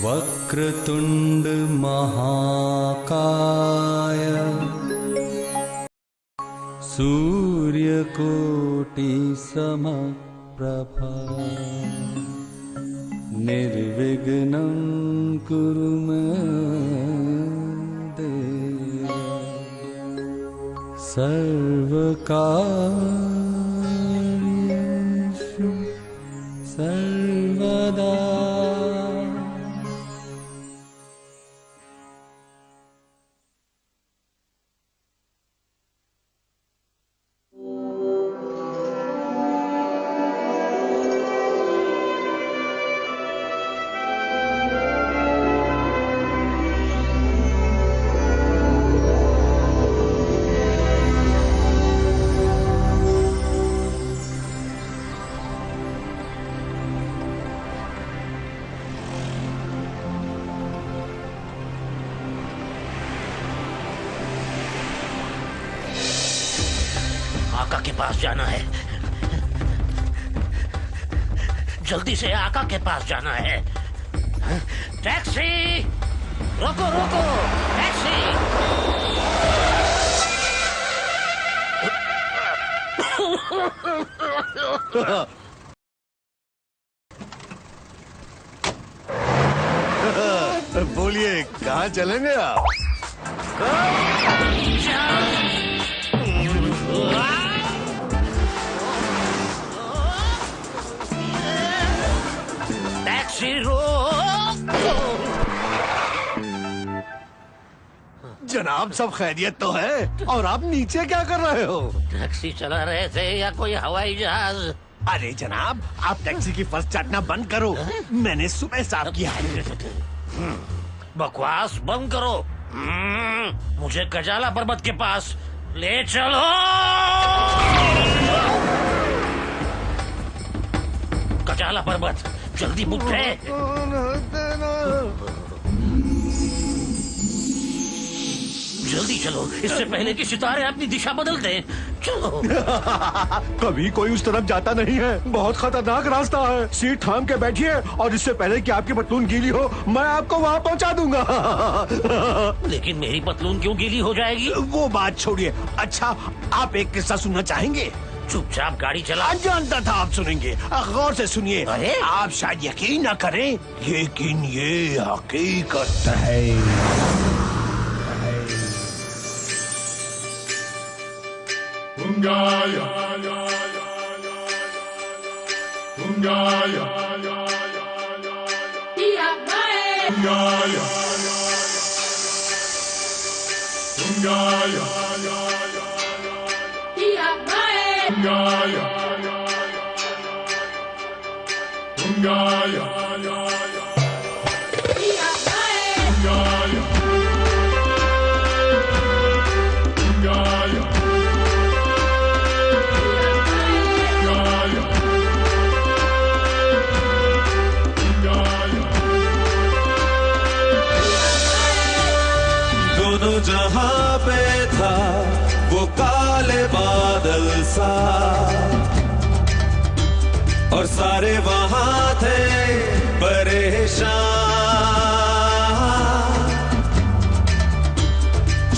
वक्रतुंड महाकाय सूर्यकोटि समप्रभा निर्विघ्नं कुरु मे देव सर्वकार्येषु सर्वदा। आका के पास जाना है, जल्दी से आका के पास जाना है। टैक्सी, रोको रोको, टैक्सी। बोलिए कहाँ चलेंगे आप? टैक्सी रोको। जनाब सब खैरियत तो है, और आप नीचे क्या कर रहे हो? टैक्सी चला रहे थे या कोई हवाई जहाज? अरे जनाब आप टैक्सी की फर्श चाटना बंद करो, मैंने सुबह साफ किया है। बकवास बंद करो। मुझे कजाला पर्वत के पास ले चलो। कजाला पर्वत, जल्दी उठे। जल्दी चलो, इससे पहले कि सितारे अपनी दिशा बदल दें। चलो। कभी कोई उस तरफ जाता नहीं है, बहुत खतरनाक रास्ता है। सीट थाम के बैठिए और इससे पहले कि आपकी पतलून गीली हो मैं आपको वहाँ पहुँचा दूंगा। लेकिन मेरी पतलून क्यों गीली हो जाएगी? वो बात छोड़िए। अच्छा आप एक किस्सा सुनना चाहेंगे? चुपचाप गाड़ी चला। जानता था आप सुनेंगे, गौर से सुनिए। अरे? आप शायद यकीन न करें, लेकिन ये हकीकत है। Ungaya, Ungaya, Ungaya, Ungaya, Ungaya, Ungaya, दोनों जहां पे था वो काले बादल सा, और सारे वहां थे परेशान।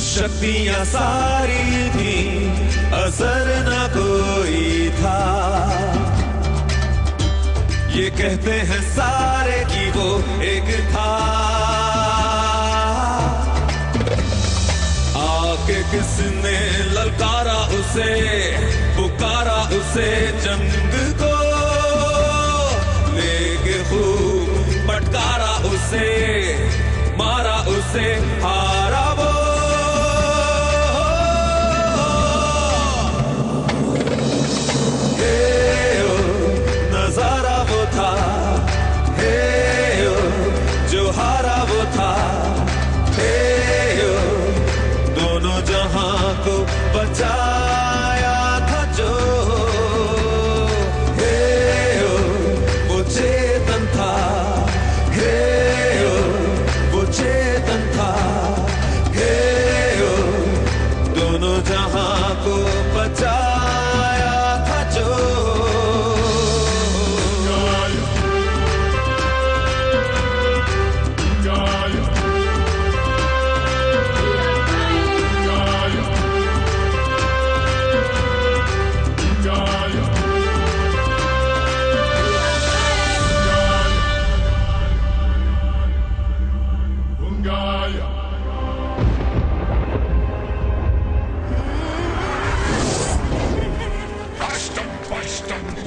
शक्तियां सारी थी, असर न कोई था। ये कहते हैं सारे कि वो एक था। आके किसने ललकारा उसे, पुकारा उसे जंग को, लेके खूब पटकारा उसे, मारा उसे, हारा वो। नजारा वो था, जो हारा वो था। दोनों जहां को बचाया था जो,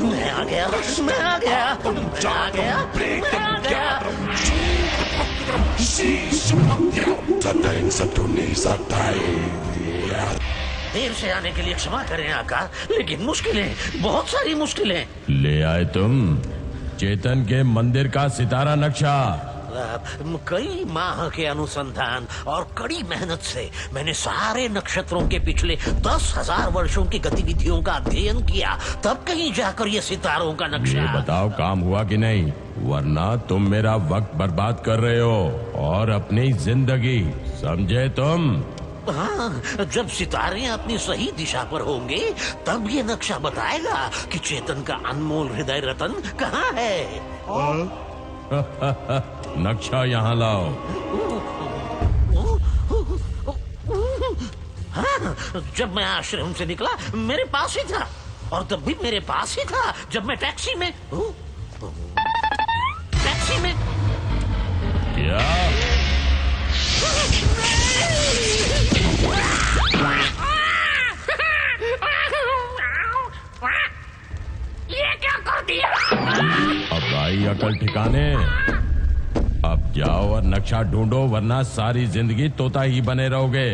मैं आ गया, मैं आ गया, मैं आ गया, मैं आ गया। देर से आने के लिए क्षमा करें आका, लेकिन मुश्किलें, बहुत सारी मुश्किलें। ले आए तुम चेतन के मंदिर का सितारा नक्शा। कई माह के अनुसंधान और कड़ी मेहनत से मैंने सारे नक्षत्रों के पिछले 10,000 वर्षों की गतिविधियों का अध्ययन किया, तब कहीं जाकर ये सितारों का ये नक्शा। बताओ काम हुआ कि नहीं, वरना तुम मेरा वक्त बर्बाद कर रहे हो और अपनी जिंदगी, समझे तुम? हाँ, जब सितारे अपनी सही दिशा पर होंगे तब ये नक्शा बताएगा कि चेतन का अनमोल हृदय रतन कहाँ है। नक्शा यहाँ लाओ। हाँ, जब मैं आश्रम से निकला मेरे पास ही था, और तब भी मेरे पास ही था जब मैं टैक्सी में क्या? ये क्या कर दिया? अब आई अकल ठिकाने। अब जाओ और नक्शा ढूंढो, वरना सारी जिंदगी तोता ही बने रहोगे।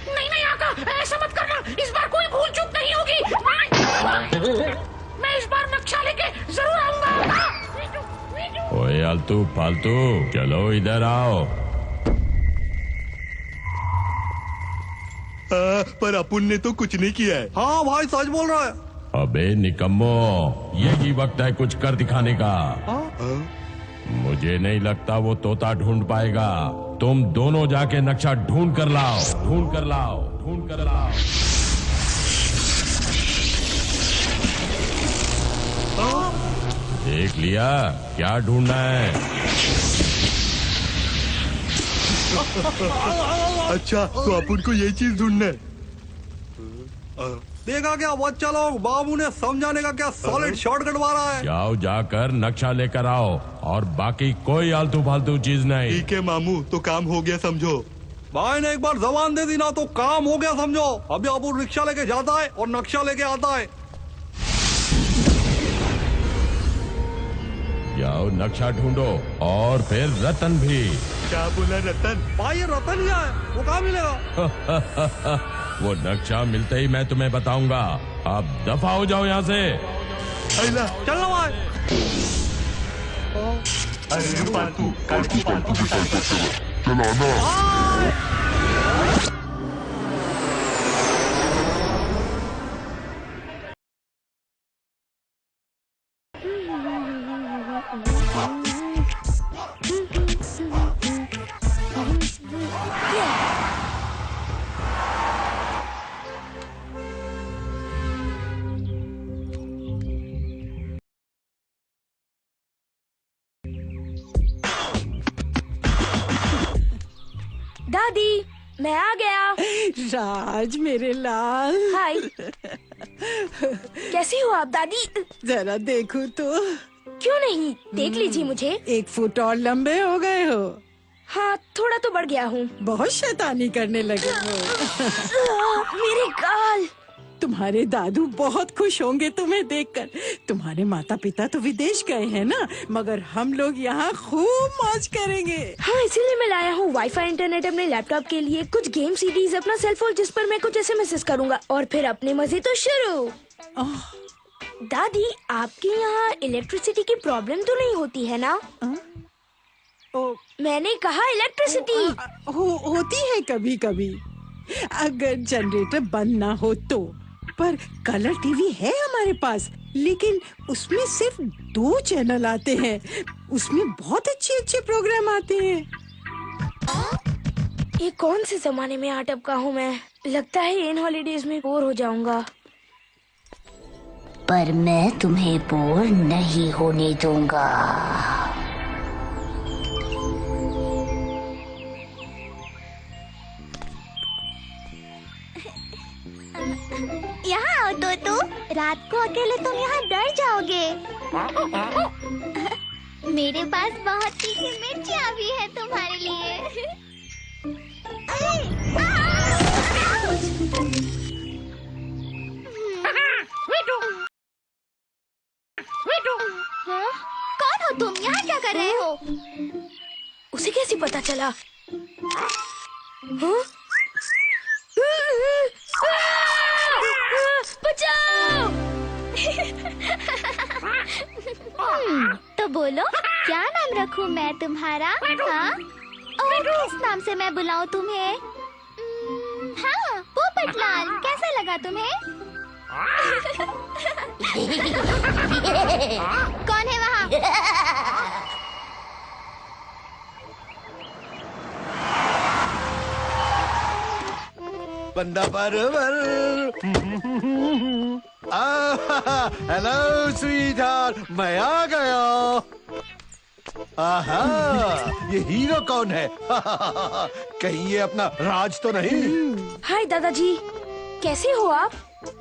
नहीं नहीं आका, ऐसा मत करना, इस बार कोई भूल चूक नहीं होगी। मैं इस बार नक्शा लेके जरूर आऊंगा। ओए आलतू फालतू, चलो इधर आओ। पर अपुन ने तो कुछ नहीं किया है। हाँ भाई, सच बोल रहा है। अबे निकम्मो, यही वक्त है कुछ कर दिखाने का। मुझे नहीं लगता वो तोता ढूंढ पाएगा। तुम दोनों जाके नक्शा ढूंढ कर लाओ, ढूंढ कर लाओ, ढूंढ कर लाओ। देख लिया क्या ढूंढना है? अच्छा, तो अपन को यही चीज ढूंढना है। देखा क्या बच्चा लोग, बाबू ने समझाने का क्या सॉलिड शॉर्टकट मारा है। जाओ जाकर नक्शा लेकर आओ, और बाकी कोई आलतू फालतू चीज नहीं। ठीक है मामू, तो काम हो गया समझो। भाई ने एक बार जबान दे दी ना, तो काम हो गया समझो। अभी अबू रिक्शा लेके जाता है और नक्शा लेके आता है। जाओ नक्शा ढूंढो, और फिर रतन भी। क्या बोला रतन? भाई ये रतन ही है, वो कहाँ मिलेगा? वो नक्शा मिलते ही मैं तुम्हें बताऊंगा। अब दफा हो जाओ यहाँ से। चल भाई। अरे पालतू दादी, मैं आ गया। राज मेरे लाल। हाय। कैसी हो आप दादी? जरा देखो तो। क्यों नहीं, देख लीजिए मुझे। 1 फुट और लंबे हो गए हो। हाँ, थोड़ा तो बढ़ गया हूँ। बहुत शैतानी करने लगे हो। मेरे गाल। तुम्हारे दादू बहुत खुश होंगे तुम्हें देखकर। तुम्हारे माता पिता तो विदेश गए हैं ना, मगर हम लोग यहाँ खूब मौज करेंगे। हाँ, इसीलिए मैं लाया हूँ वाईफाई इंटरनेट अपने लैपटॉप के लिए, कुछ गेम सीरीज, अपना सेल फोन जिस पर मैं कुछ एसएमएस करूँगा, और फिर अपने मजे तो शुरू। दादी, आपके यहाँ इलेक्ट्रिसिटी की प्रॉब्लम तो नहीं होती है ना? मैंने कहा इलेक्ट्रिसिटी। होती है कभी कभी, अगर जनरेटर बंद ना हो तो। पर कलर टीवी है हमारे पास, लेकिन उसमें सिर्फ 2 चैनल आते हैं। उसमें बहुत अच्छे प्रोग्राम आते हैं। ये कौन से जमाने में आ टपका हूँ मैं? लगता है इन हॉलीडेज में बोर हो जाऊंगा। पर मैं तुम्हें बोर नहीं होने दूंगा। यहाँ आओ तोतू, रात को अकेले तुम यहाँ डर जाओगे। मेरे पास बहुत तीखी मिर्चियाँ भी है तुम्हारे लिए। अरे, हाँ? कौन हो तुम? यहाँ क्या कर रहे हो? उसे कैसे पता चला? हाँ? बचाओ! तो बोलो, क्या नाम रखूं मैं तुम्हारा? हाँ? और किस नाम से मैं बुलाऊं तुम्हें? हाँ, पोपटलाल, कैसा लगा तुम्हें? कौन है वहाँ? बंदा परवर। हेलो स्वीटहार्ट, मैं आ गया। आहा, ये हीरो कौन है? कहीं ये अपना राज तो नहीं? हाय दादाजी, कैसे हो आप?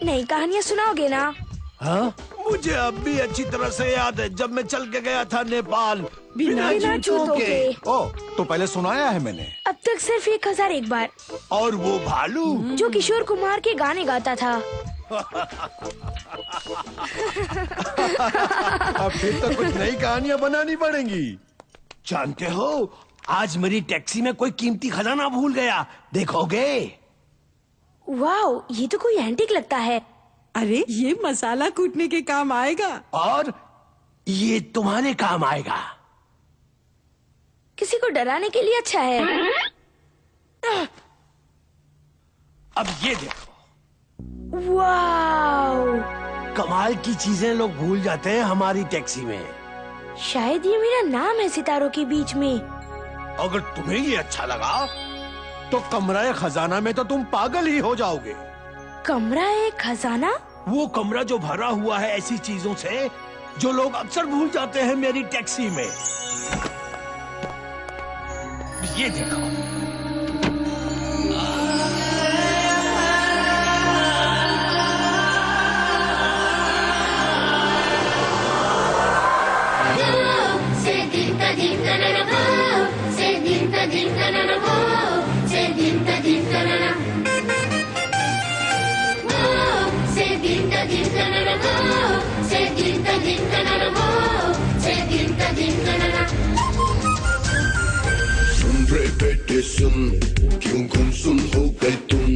नई कहानियाँ सुनाओगे ना? हाँ, मुझे अब भी अच्छी तरह से याद है जब मैं चल के गया था नेपाल बिना जूतों के। ओ, तो पहले सुनाया है मैंने। अब तक सिर्फ 1000 एक बार। और वो भालू जो किशोर कुमार के गाने गाता था। अब फिर तो कुछ नई कहानियाँ बनानी पड़ेंगी। जानते हो, आज मेरी टैक्सी में कोई कीमती खजाना भूल गया, देखोगे? वाओ, ये तो कोई एंटीक लगता है। अरे ये मसाला कूटने के काम आएगा। और ये तुम्हारे काम आएगा। किसी को डराने के लिए अच्छा है। अब ये देखो, वाओ, कमाल की चीजें लोग भूल जाते हैं हमारी टैक्सी में। शायद ये मेरा नाम है सितारों के बीच में। अगर तुम्हें ये अच्छा लगा तो कमरा खजाना में तो तुम पागल ही हो जाओगे। कमरा एक खजाना? वो कमरा जो भरा हुआ है ऐसी चीजों से जो लोग अक्सर भूल जाते हैं मेरी टैक्सी में। ये देखो, सुन रे बेटे सुन, क्यों गुमसुम हो गए तुम?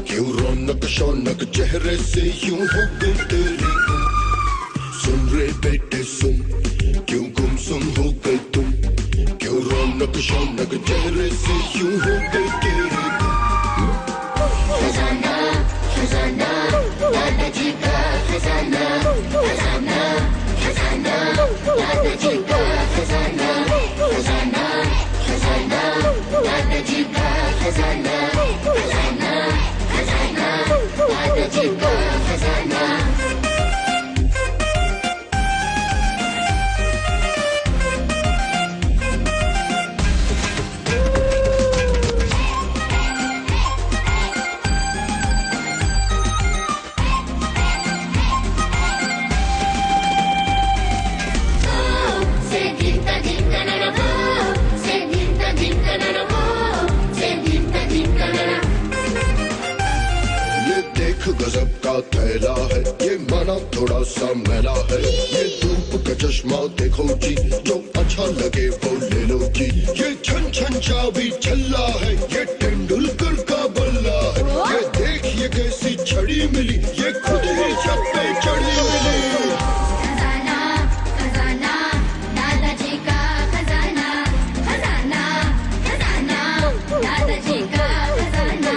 क्यों रौनक शौनक चेहरे से यूं हो गई तेरी गुम? सुन रे बेटे सुन, क्यों गुमसुम हो गए तुम? क्यों रौनक शौनक चेहरे से यूं हो गई तेरी गुम? खजाना खजाना, दादाजी का खजाना, खजाना खजाना, दादाजी का खजाना, खजाना खजाना, दादाजी का खजाना, खजाना खजाना, दादाजी का खजाना। गजब का थैला है ये, माना थोड़ा सा मैला है। ये धूप का चश्मा देखो जी, जो अच्छा लगे वो ले लो जी। ये छन छन चाबी छल्ला है, ये तेंदुलकर का बल्ला है। ये देखिए कैसी छड़ी मिली, ये खुद ही छत पे चढ़ी मिली। खजाना खजाना, दादाजी का खजाना, खजाना खजाना, दादाजी का खजाना,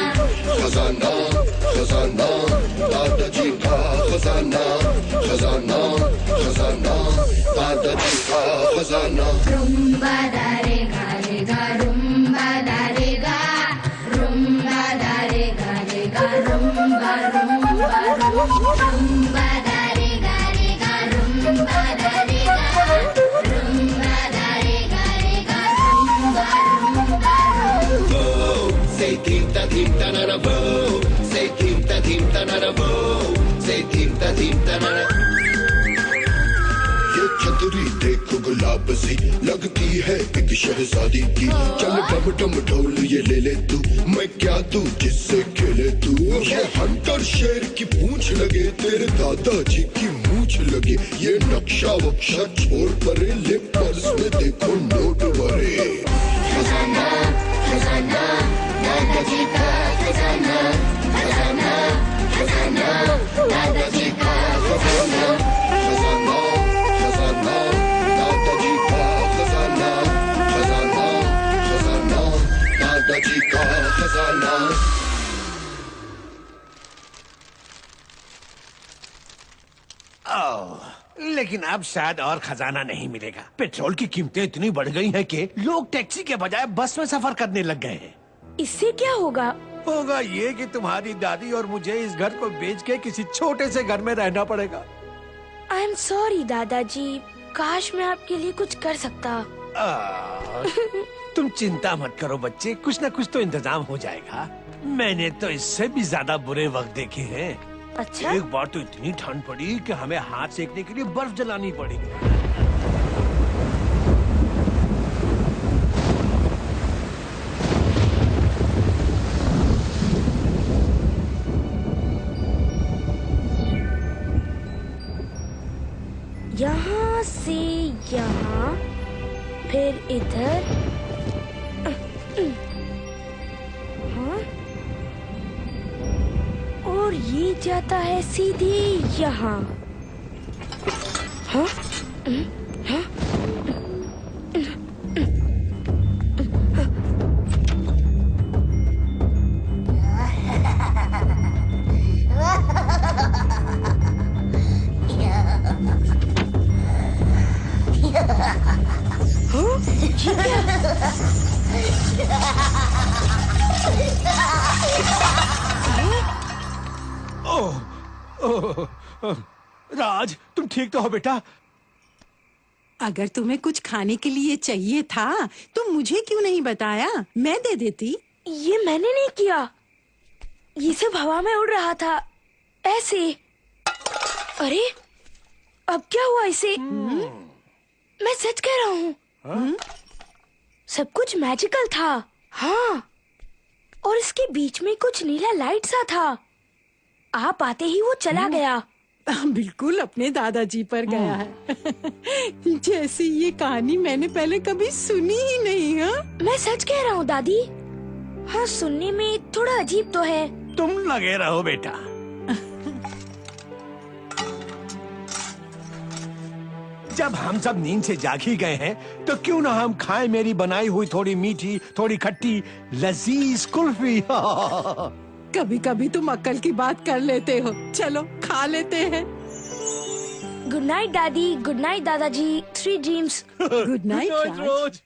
खजाना खजाना, दादाजी का खजाना, खजाना खजाना, दादाजी का खजाना। रुम्बा दारे गा रे गा, रुम्बा दारे गा, रुम्बा दारे गा रे गा, रुम्बा रुम्बा रुम्बा दारे गा रे गा, रुम्बा दारे गा, रुम्बा दारे गा रे गा, Rumba Rumba Rumba. Say dim ta na na bo, say dim ta na na bo, say dim ta na na। ये छत तेरी देखो गुलाब सी लगती है एक शहजादी की। चल डम डम ढोल ये ले ले तू, मैं क्या तू जिससे खेले तू। ये हंटर शेर की पूंछ लगे, तेरे दादाजी की मूंछ लगे। ये नक्शा वक्शा छोड़ परे, ले पर्स में देखो नोट भरे। खजाना खजाना दादाजी का खजाना, खजाना खजाना दादाजी का खजाना, खजाना खजाना दादाजी का खजाना, खजाना खजाना दादाजी का खजाना। लेकिन अब शायद और खजाना नहीं मिलेगा। पेट्रोल की कीमतें इतनी बढ़ गई हैं कि लोग टैक्सी के बजाय बस में सफर करने लग गए हैं। इससे क्या होगा? होगा ये कि तुम्हारी दादी और मुझे इस घर को बेच के किसी छोटे से घर में रहना पड़ेगा। आई एम सॉरी दादाजी, काश मैं आपके लिए कुछ कर सकता। तुम चिंता मत करो बच्चे, कुछ न कुछ तो इंतजाम हो जाएगा। मैंने तो इससे भी ज्यादा बुरे वक्त देखे हैं। अच्छा? एक बार तो इतनी ठंड पड़ी कि हमें हाथ सेकने के लिए बर्फ जलानी पड़ी। यहाँ से यहाँ, फिर इधर। हाँ? और ये जाता है सीधे यहाँ। हाँ? हाँ? राज, तुम ठीक तो हो बेटा? अगर तुम्हें कुछ खाने के लिए चाहिए था तो मुझे क्यों नहीं बताया, मैं दे देती। ये मैंने नहीं किया, ये सिर्फ हवा में उड़ रहा था ऐसे। अरे अब क्या हुआ इसे? मैं सच कह रहा हूँ, सब कुछ मैजिकल था। हाँ, और इसके बीच में कुछ नीला लाइट सा था। आप आते ही वो चला गया। बिल्कुल अपने दादाजी पर गया है। जैसी ये कहानी मैंने पहले कभी सुनी ही नहीं। हाँ, मैं सच कह रहा हूँ दादी। हाँ, सुनने में थोड़ा अजीब तो है। तुम लगे रहो बेटा। जब हम सब नींद से जाग ही गए हैं तो क्यों ना हम खाएं मेरी बनाई हुई थोड़ी मीठी थोड़ी खट्टी लजीज कुल्फी। कभी कभी तुम अक्ल की बात कर लेते हो। चलो खा लेते हैं। गुड नाइट दादी, गुड नाइट दादाजी, स्वीट ड्रीम्स। गुड नाइट राज।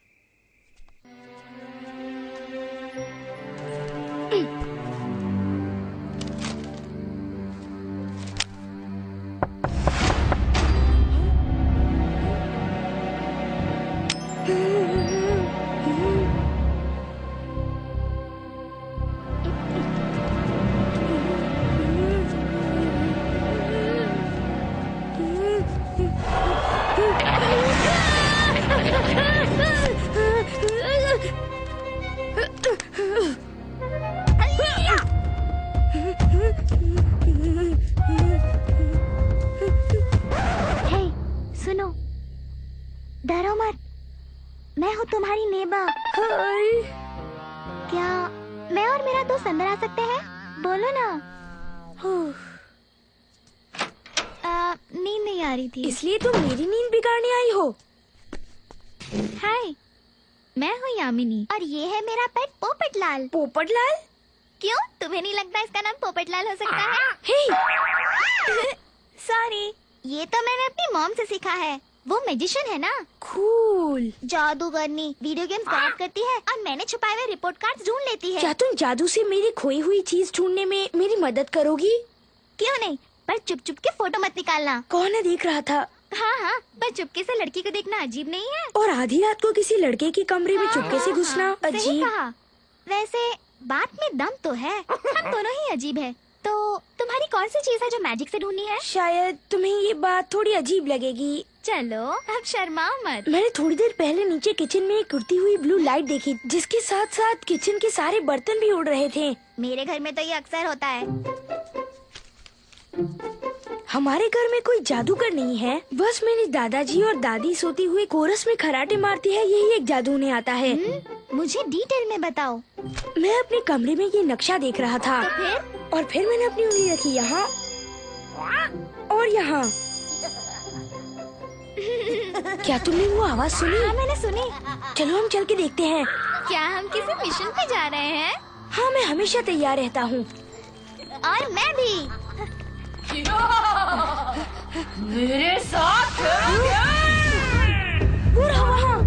सुनो, डरो मत, मैं हूँ तुम्हारी नेबा। क्या मैं और मेरा दोस्त अंदर आ सकते हैं? बोलो ना। नींद नहीं आ रही थी। इसलिए तुम मेरी नींद बिगाड़ने आई हो? हाय, मैं हूँ यामिनी और ये है मेरा पेट पोपटलाल। पोपटलाल? क्यों, तुम्हें नहीं लगता इसका नाम पोपटलाल हो सकता है? हे! सॉरी, ये तो मैंने अपनी मॉम से सीखा है। वो मैजिशियन है ना। कूल। जादूगरनी, वीडियो गेम्स गायब करती है और मैंने छुपाए हुए रिपोर्ट कार्ड्स ढूंढ लेती है। क्या तुम जादू से मेरी खोई हुई चीज ढूंढने में मेरी मदद करोगी? क्यों नहीं, पर चुप चुप के फोटो मत निकालना। कौन है देख रहा था? हाँ हाँ, पर चुपके से लड़की को देखना अजीब नहीं है? और आधी रात को किसी लड़के के कमरे में चुपके से घुसना सही अजीब। कहा। वैसे बात में दम तो है, हम दोनों ही अजीब है। तो तुम्हारी कौन सी चीज है जो मैजिक से ढूंढनी है? शायद तुम्हें ये बात थोड़ी अजीब लगेगी, चलो अब शर्माओ मत। मैंने थोड़ी देर पहले नीचे किचन में एक उड़ती हुई ब्लू लाइट देखी, जिसके साथ साथ किचन के सारे बर्तन भी उड़ रहे थे। मेरे घर में तो ये अक्सर होता है। हमारे घर में कोई जादूगर नहीं है, बस मेरे दादाजी और दादी सोती हुई कोरस में खराटे मारती है, यही एक जादू उन्हें आता है। मुझे डिटेल में बताओ। मैं अपने कमरे में ये नक्शा देख रहा था, और फिर मैंने अपनी उंगली रखी यहाँ और यहाँ। क्या तुमने वो आवाज सुनी? हाँ मैंने सुनी। चलो हम चल के देखते हैं। क्या हम किसी मिशन पे जा रहे हैं? हाँ, मैं हमेशा तैयार रहता हूँ। और मैं भी। मेरे साथ वो रहा वहाँ।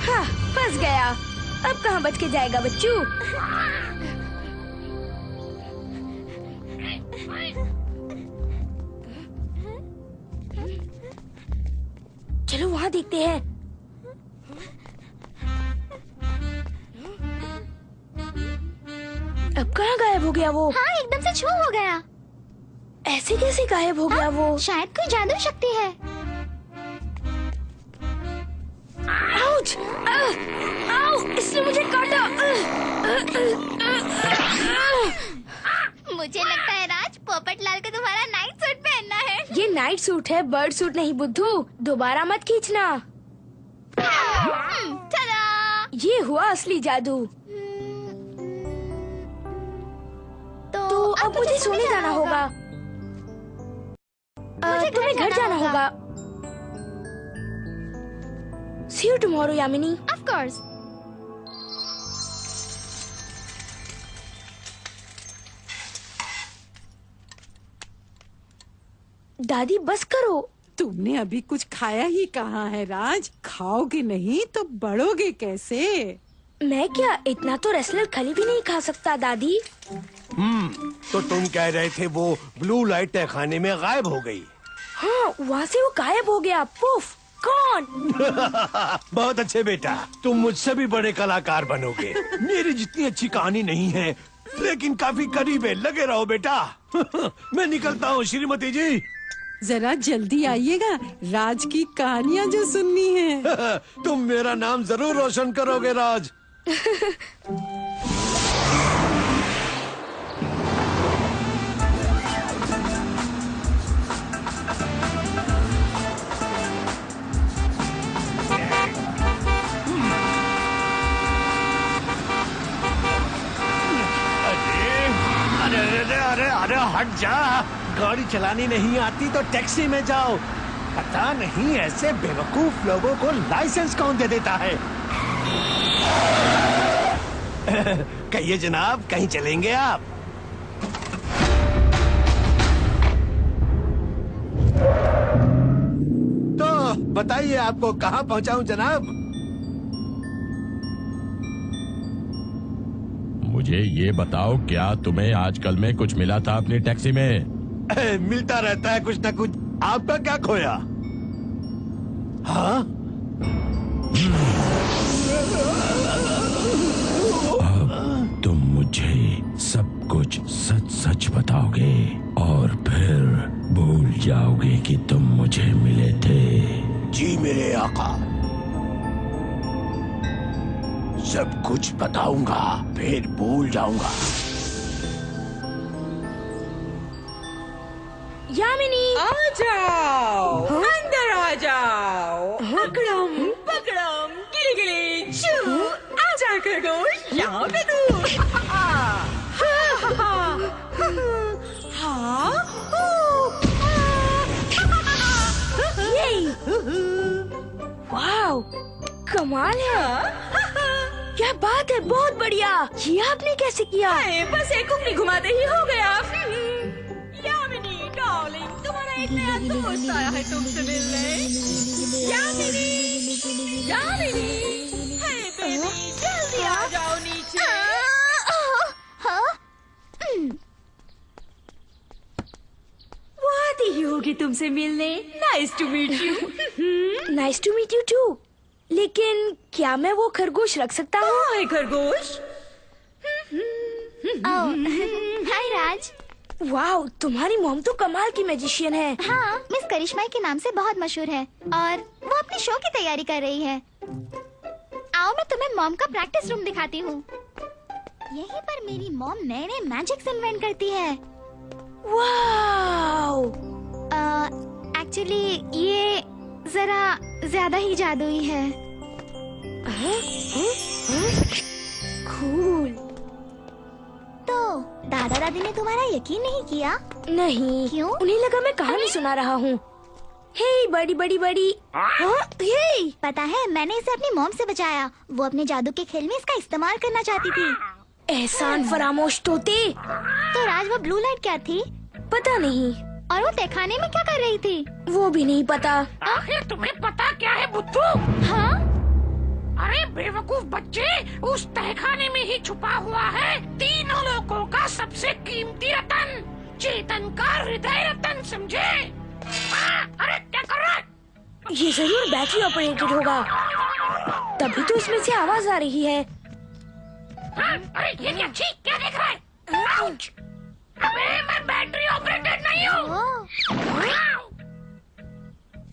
हाँ, फंस गया। अब कहाँ बच के जाएगा बच्चू? चलो वहाँ देखते हैं। अब कहाँ गायब हो गया वो? हाँ एकदम से छू हो गया। ऐसे कैसे गायब हो गया वो? शायद कोई जादू शक्ति है। आउच! आउ! इसने मुझे काटा। मुझे लगता है राज, पोपट लाल को तुम्हारा नाइट सूट पहनना है। ये नाइट सूट है, बर्ड सूट नहीं बुद्धू। दोबारा मत खींचना। tada! ये हुआ असली जादू। तो अब मुझे सोने जाना होगा। तुम्हें घर जाना होगा। See you tomorrow, Yamini. Of course. दादी बस करो। तुमने अभी कुछ खाया ही कहाँ है राज? खाओगे नहीं तो बढ़ोगे कैसे? मैं क्या इतना तो रेसलर खली भी नहीं खा सकता दादी। तो तुम कह रहे थे वो ब्लू लाइट तहखाने में गायब हो गई। हाँ, वहाँ से वो गायब हो गया। पुफ! कौन? बहुत अच्छे बेटा, तुम मुझसे भी बड़े कलाकार बनोगे। मेरी जितनी अच्छी कहानी नहीं है, लेकिन काफी करीब है। लगे रहो बेटा। मैं निकलता हूँ श्रीमती जी। जरा जल्दी आइएगा, राज की कहानियाँ जो सुननी है। तुम मेरा नाम जरूर रोशन करोगे राज। अरे हट जा। गाड़ी चलानी नहीं आती तो टैक्सी में जाओ। पता नहीं ऐसे बेवकूफ लोगों को लाइसेंस कौन दे देता है। कहिए जनाब, कहीं चलेंगे आप? तो बताइए आपको कहाँ पहुँचाऊं जनाब? मुझे ये बताओ, क्या तुम्हें आजकल में कुछ मिला था अपनी टैक्सी में? मिलता रहता है कुछ न कुछ। आपका क्या खोया? हाँ? अब तुम मुझे सब कुछ सच सच बताओगे और फिर भूल जाओगे कि तुम मुझे मिले थे। जी मेरे आका, सब कुछ बताऊंगा, फिर भूल जाऊंगा। यामिनी, आ जाओ, अंदर आ जाओ। अकड़म पकड़म गिली गिली चू, आ जा खरगोश, यहाँ पे तू। वाओ, कमाल है। क्या बात है, बहुत बढ़िया। ये आपने कैसे किया? बस एक उंगली घुमाते ही हो गया। यामिनी डार्लिंग, तुम्हारा एक नया दोस्त आया है तुमसे मिलने। यामिनी, यामिनी। तुमसे मिलने। Nice to meet you. Nice to meet you too. लेकिन क्या मैं वो खरगोश रख सकता हूँ? हाय खरगोश। हाय राज। वाओ, तुम्हारी मॉम तो कमाल की मैजिशियन है। हाँ, मिस करिश्मा के नाम से बहुत मशहूर है और वो अपने शो की तैयारी कर रही है। आओ मैं तुम्हें मॉम का प्रैक्टिस रूम दिखाती हूँ। यहीं पर मेरी मॉम नए नए मैजिक्स इन्वेंट करती है। वाओ। एक्चुअली ये जरा ज्यादा ही जादुई है। कूल। तो दादा दादी ने तुम्हारा यकीन नहीं किया? नहीं। क्यों? उन्हें लगा मैं कहानी सुना रहा हूँ। हे बड़ी बड़ी बड़ी। हाँ, हे। पता है, मैंने इसे अपनी मॉम से बचाया। वो अपने जादू के खेल में इसका इस्तेमाल करना चाहती थी। एहसान फरामोश तोते। तो राज, वो ब्लू लाइट क्या थी? पता नहीं। और वो तहखाने में क्या कर रही थी? वो भी नहीं पता। आखिर तुम्हें पता क्या है बुद्धू? हाँ? अरे बेवकूफ बच्चे, उस तहखाने में ही छुपा हुआ है तीनों लोगों का सबसे कीमती रतन, चेतन का हृदय रतन, समझे? अरे क्या कर रहा है? ये जरूर बैटरी ऑपरेटेड होगा, तभी तो इसमें से आवाज आ रही है। अरे ये क्या देख रहा है? आउच! अबे मैं बैटरी ऑपरेटेड नहीं हूँ।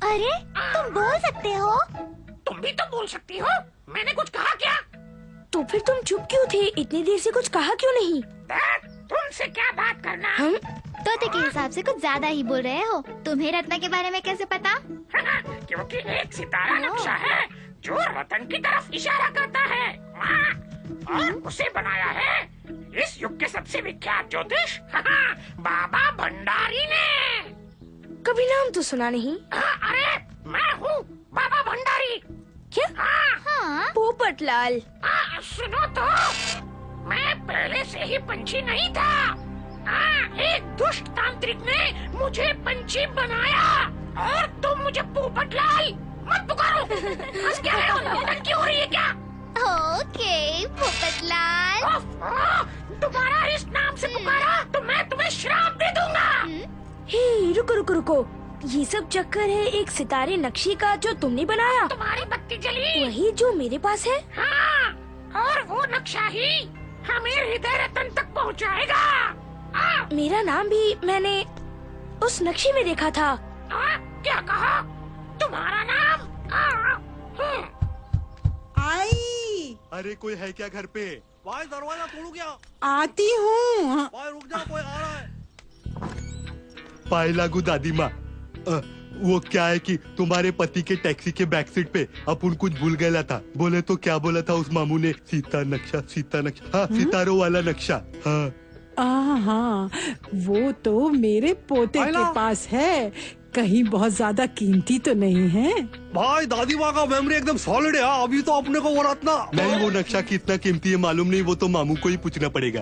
अरे तुम बोल सकते हो? तुम भी तो बोल सकती हो। मैंने कुछ कहा क्या? तो फिर तुम चुप क्यों थे? इतनी देर से कुछ कहा क्यों नहीं? तुमसे क्या बात करना? हम तोते के हिसाब से कुछ ज्यादा ही बोल रहे हो। तुम्हें रत्न के बारे में कैसे पता? क्योंकि एक सितारा नक्शा है जो रतन की तरफ इशारा करता है और उसे बनाया है इस युग के सबसे विख्यात ज्योतिष बाबा भंडारी ने। कभी नाम तो सुना नहीं। अरे मैं हूँ बाबा भंडारी। क्या? हाँ? पोपटलाल। सुनो तो, मैं पहले से ही पंछी नहीं था। एक दुष्ट तांत्रिक ने मुझे पंछी बनाया और तुम मुझे पोपटलाल मत पुकारो। हंस क्या रहे हो? टंकी हो रही है क्या? ओके पोपटलाल। दोबारा इस नाम से पुकारा तो मैं तुम्हें श्राप दे दूंगा। हे रुको रुको रुको, ये सब चक्कर है एक सितारे नक्शे का जो तुमने बनाया। तुम्हारी बत्ती जली? वही जो मेरे पास है। हाँ, और वो नक्शा ही हमें हृदय रतन तक पहुँचाएगा। मेरा नाम भी मैंने उस नक्शे में देखा था। क्या कहा? तुम्हारा नाम? आई। अरे कोई है क्या घर पे? भाई दरवाजा तोड़ू क्या? आती हूँ। भाई रुक जा, कोई आ रहा है। पाए लागू दादी माँ, वो क्या है कि तुम्हारे पति के टैक्सी के बैक सीट पे अपन कुछ भूल गया था। बोले तो क्या बोला था उस मामू ने? सीता नक्शा, सीता नक्शा। हाँ, सितारों वाला नक्शा। हाँ हाँ, वो तो मेरे पोते के पास है। कहीं बहुत ज्यादा कीमती तो नहीं है? भाई दादी माँ का मेमोरी एकदम सॉलिड है। अभी तो अपने को वो रत्ना नहीं, वो नक्शा कितना कीमती है मालूम नहीं, वो तो मामू को ही पूछना पड़ेगा।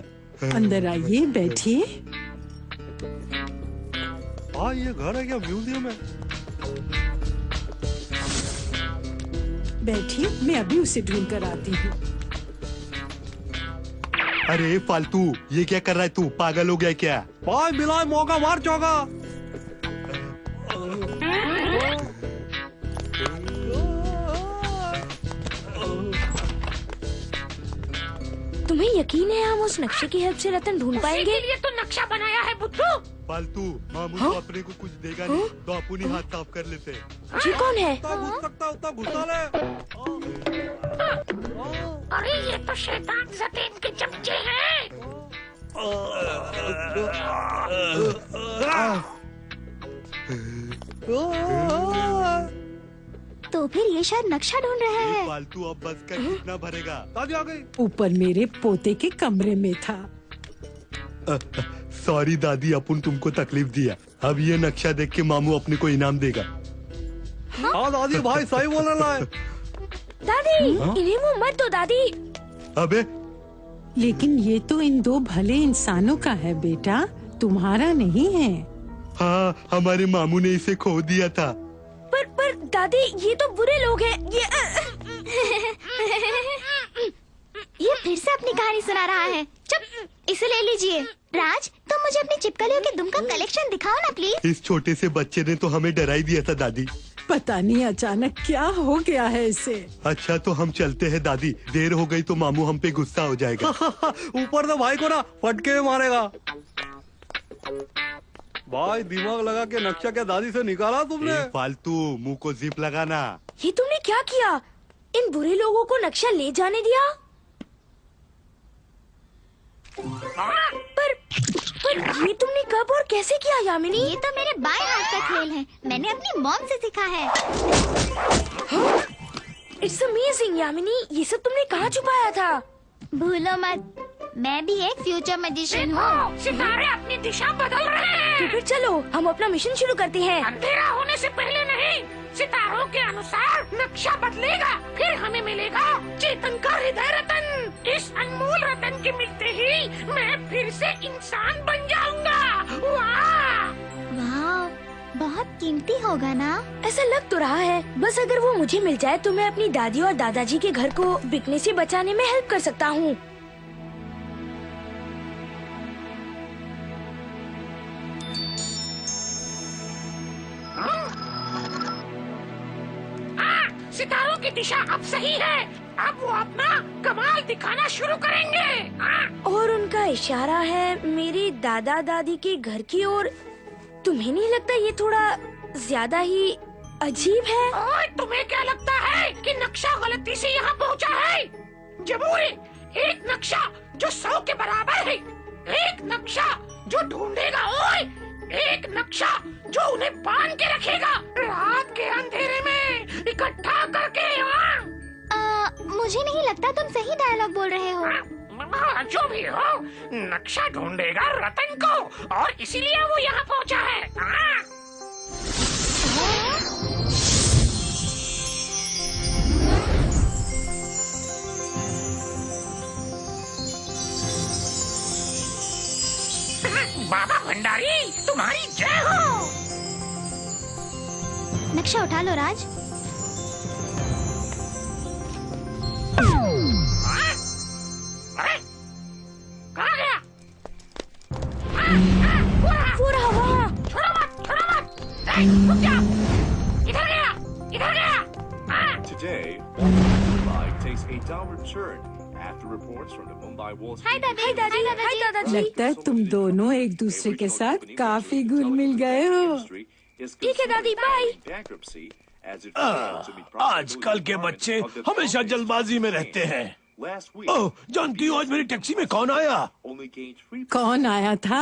अंदर आइए, बैठिए। हाँ, ये घर है क्या? म्यूजियम है? बैठिए, मैं अभी उसे ढूंढ कर आती हूँ। अरे फालतू, ये क्या कर रहा है तू? पागल हो गया क्या? भाई मिला मौका, मार चौका। तुम्हें यकीन है हम उस नक्शे की हेल्प से रतन ढूंढ पाएंगे? इसके लिए तो नक्शा बनाया है बुद्धू। फालतू, मामू तो अपने को कुछ देगा नहीं, तो अपन ही हाथ साफ कर लेते। ये कौन है? घुस सकता उतना घुसा ले। अरे ये तो शैतान ज़तीन के चमचे हैं। तो फिर ये शायद नक्शा ढूंढ रहा है। फालतू, अब बस कर, कितना भरेगा? दादी आ गई। ऊपर मेरे पोते के कमरे में था। सॉरी दादी, अपन तुमको तकलीफ दिया। अब ये नक्शा देख के मामू अपने को इनाम देगा। हाँ दादी, भाई सही बोल रहा है। दादी, इन्हें वो मत दो दादी। अबे, लेकिन ये तो इन दो भले इंसानों का है बेटा, तुम्हारा नहीं है। हाँ, हमारे मामू ने इसे खो दिया था। पर दादी, ये तो बुरे लोग हैं। ये फिर से अपनी कहानी सुना रहा है। चुप, इसे ले लीजिए। राज, तुम मुझे अपनी चिपकलियों के दुम का कलेक्शन दिखाओ ना प्लीज। इस छोटे से बच्चे ने तो हमें डरा ही दिया था दादी। पता नहीं अचानक क्या हो गया है इसे। अच्छा तो हम चलते हैं दादी, देर हो गई तो मामू हम पे गुस्सा हो जाएगा। ऊपर तो भाई को ना फटके में मारेगा। भाई दिमाग लगा के नक्शा क्या दादी से निकाला तुमने? फालतू, मुंह को जिप लगाना। ये तुमने क्या किया? इन बुरे लोगों को नक्शा ले जाने दिया? पर ये तुमने कब और कैसे किया यामिनी? ये तो मेरे बाएं हाथ का खेल है, मैंने अपनी मॉम से सीखा है। इट्स अमेजिंग यामिनी, ये सब तुमने कहाँ छुपाया था? भूलो मत, मैं भी एक फ्यूचर मैजिशियन हूँ। सितारे अपनी दिशा बदल रहे हैं। तो फिर चलो हम अपना मिशन शुरू करते हैं। अंधेरा होने से पहले नहीं, सितारों के अनुसार नक्शा बदलेगा, फिर हमें मिलेगा चेतन का हृदय रतन। इस अनमोल रतन के मिलते ही मैं फिर से इंसान बन जाऊंगा। वाह! बहुत कीमती होगा ना? ऐसा लग तो रहा है। बस अगर वो मुझे मिल जाए तो मैं अपनी दादी और दादाजी के घर को बिकने से बचाने में हेल्प कर सकता हूँ। सितारों की दिशा अब सही है। अब वो अपना कमाल दिखाना शुरू करेंगे। और उनका इशारा है मेरे दादा दादी के घर की ओर। तुम्हें नहीं लगता ये थोड़ा ज्यादा ही अजीब है? ओए, तुम्हें क्या लगता है कि नक्शा गलती से यहाँ पहुँचा है? जबूए, एक नक्शा जो 100 के बराबर है, एक नक्शा जो ढूंढेगा, ओए, एक नक्शा जो उन्हें बांध के रखेगा रात के अंधेरे में इकट्ठा करके। मुझे नहीं लगता तुम सही डायलॉग बोल रहे हो। जो भी हो, नक्शा ढूंढेगा रतन को और इसीलिए वो यहाँ पहुँचा है। बाबा भंडारी, तुम्हारी जय हो। नक्शा उठा लो राज। अरे, कहाँ गया? वो रहा वहाँ। छोड़ो मत। रुक जा। इधर गया। Today, Mumbai takes a downward turn after reports from the Mumbai Wall Street. हाय दादाजी। लगता है तुम दोनों एक दूसरे के साथ काफी घुल मिल गए हो। ठीक है दादी, बाय। आजकल के बच्चे हमेशा जल्दबाजी में रहते हैं। ओह, जानती हो आज मेरी टैक्सी में कौन आया? कौन आया था?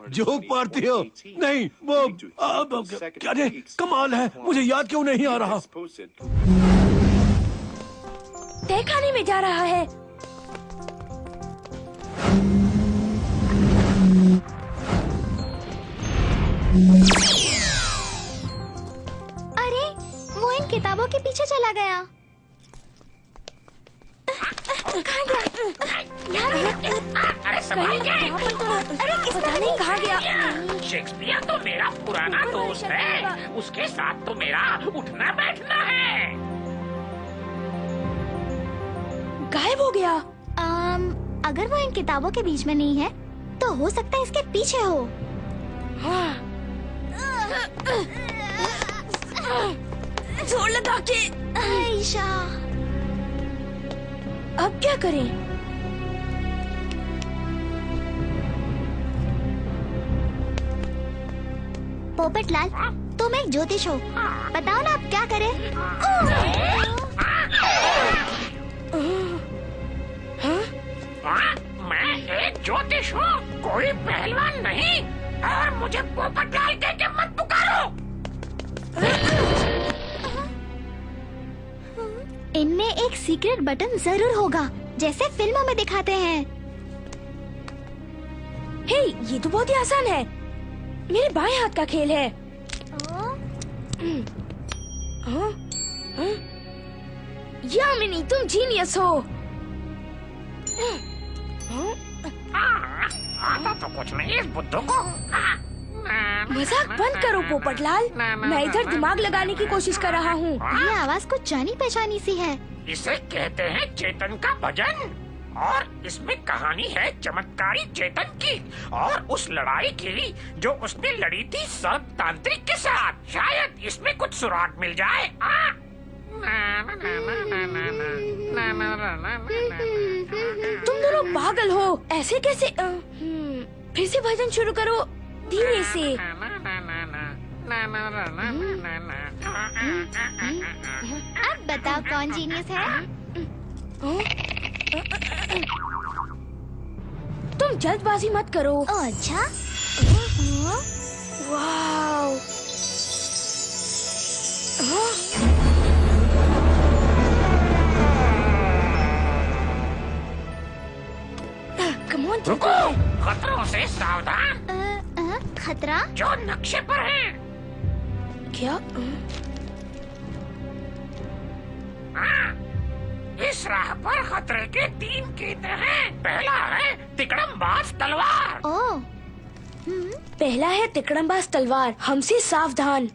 जोक मारती हो? नहीं, वो क्या रे, कमाल है, मुझे याद क्यों नहीं आ रहा। तहखाने में जा रहा है। अरे, वो इन किताबों के पीछे चला गया। अरे संभाल के। अरे पता नहीं कहाँ गया। शेक्सपियर तो मेरा पुराना दोस्त है, उसके साथ तो मेरा उठना बैठना है। गायब हो गया। अगर वो इन किताबों के बीच में नहीं है तो हो सकता है इसके पीछे हो। जोर लगा के। आयशा, अब क्या करें? पोपटलाल, तुम एक ज्योतिष हो, बताओ ना अब क्या करें? मैं एक ज्योतिष हूँ, कोई पहलवान नहीं, और मुझे पोपटलाल कह के मत पुकारो। इनमें एक सीक्रेट बटन जरूर होगा, जैसे फिल्मों में दिखाते हैं। हे, ये तो बहुत ही आसान है। मेरे बाएं हाथ का खेल है। यामिनी, तुम जीनियस हो। आता तो कुछ नहीं इस बुद्धू को। मजाक बंद करो पोपटलाल, मैं इधर दिमाग लगाने की कोशिश कर रहा हूँ। ये आवाज कुछ जानी पहचानी सी है। इसे कहते हैं चेतन का भजन। और इसमें कहानी है चमत्कारी चेतन की और उस लड़ाई की जो उसने लड़ी थी सर्पतांत्रिक के साथ। शायद इसमें कुछ सुराग मिल जाए। तुम दोनों पागल हो, ऐसे कैसे? फिर से भजन शुरू करो धीरे से। अब बताओ कौन जीनियस है? तुम जल्दबाजी मत करो। अच्छा। वाव। कम ऑन, रुको, खतरों से सावधान। खतरा? जो नक्शे पर है। क्या? इस राह पर खतरे के 3 केंद्र हैं। पहला है तिकड़मबाज तलवार। ओह। पहला है तिकड़मबाज तलवार, हमसे सावधान।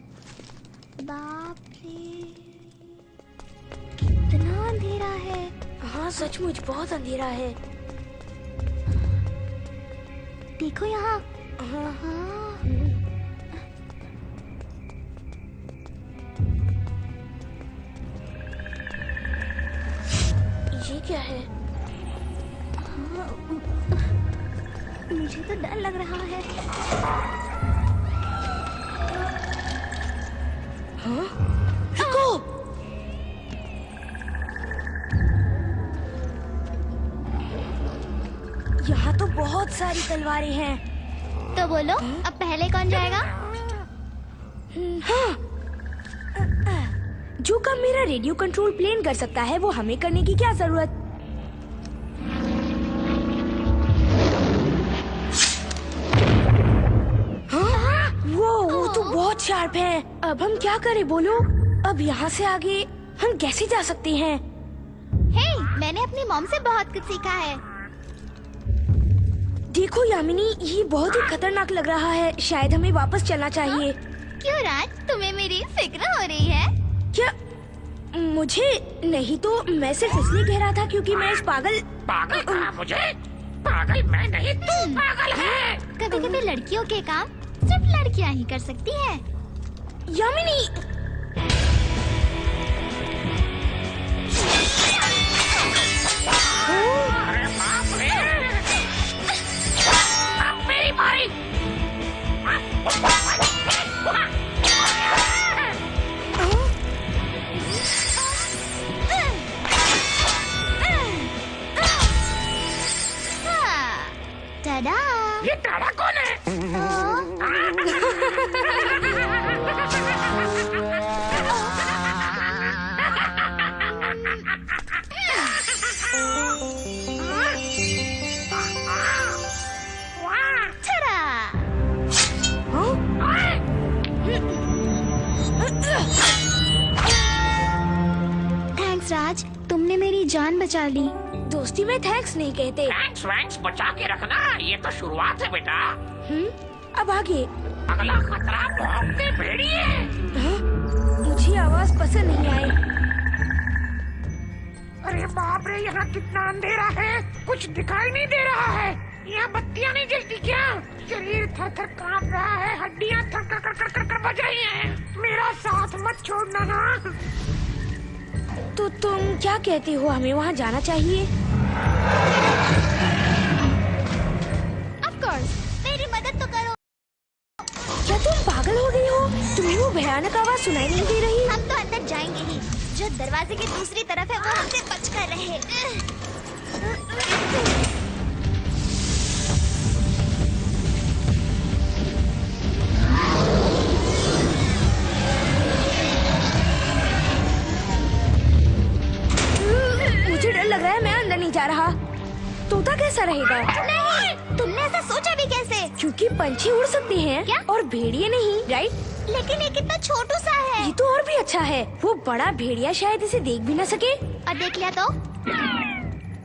बाप रे, कितना अंधेरा है। हाँ सचमुच बहुत अंधेरा है। देखो यहाँ। ये क्या है? मुझे तो डर लग रहा है। हाँ? रुको। यहाँ तो बहुत सारी तलवारें हैं। तो बोलो, अब पहले कौन जाएगा? हाँ। जो काम मेरा रेडियो कंट्रोल प्लेन कर सकता है वो हमें करने की क्या जरूरत? हाँ? वो तो बहुत शार्प है। अब हम क्या करें बोलो? अब यहाँ से आगे हम कैसे जा सकते हैं? हे, मैंने अपनी मॉम से बहुत कुछ सीखा है। देखो यामिनी, ये बहुत ही खतरनाक लग रहा है। शायद हमें वापस चलना चाहिए। क्यों राज, तुम्हें मेरी फिक्र हो रही है? क्या? मुझे नहीं तो मैं सिर्फ इसलिए कह रहा था क्योंकि मैं इस पागल कहा मुझे? पागल मैं नहीं, तू पागल है। कभी-कभी लड़कियों के काम सिर्फ लड़कियां ही कर सकती हैं। यामिनी, अरे बाप रे, मेरी मारी। टाडा। ये टाडा कौन है? थैंक्स राज, तुमने मेरी जान बचा ली। दोस्ती में थैंक्स नहीं कहते। थैंक्स वैंक्स बचा के रखना, ये तो शुरुआत है बेटा। अब आगे। अगला खतरा भौंकते भेड़िए। मुझे आवाज पसंद नहीं आई। अरे बाप रे, यहाँ कितना अंधेरा है, कुछ दिखाई नहीं दे रहा है। यहाँ बत्तियाँ नहीं जलती क्या? शरीर थर-थर कांप रहा है, हड्डियाँ थर-थर बज रही हैं। मेरा साथ मत छोड़ना ना। तो तुम क्या कहते हो, हमें वहाँ जाना चाहिए? Of course, मेरी मदद तो करो। क्या तुम पागल हो गई हो? तुम्हें वो भयानक आवाज सुनाई नहीं दे रही? हम तो अंदर जाएंगे ही। जो दरवाजे की दूसरी तरफ है वो हमसे बच कर रहे। मुझे डर लग रहा है, मैं अंदर नहीं जा रहा। तोता कैसा रहेगा? नहीं, तुमने ऐसा सोचा भी कैसे? क्योंकि पंछी उड़ सकते हैं क्या? और भेड़िए नहीं, राइट? लेकिन ये कितना छोटू सा है। ये तो और भी अच्छा है। वो बड़ा भेड़िया शायद इसे देख भी न सके। और देख लिया तो?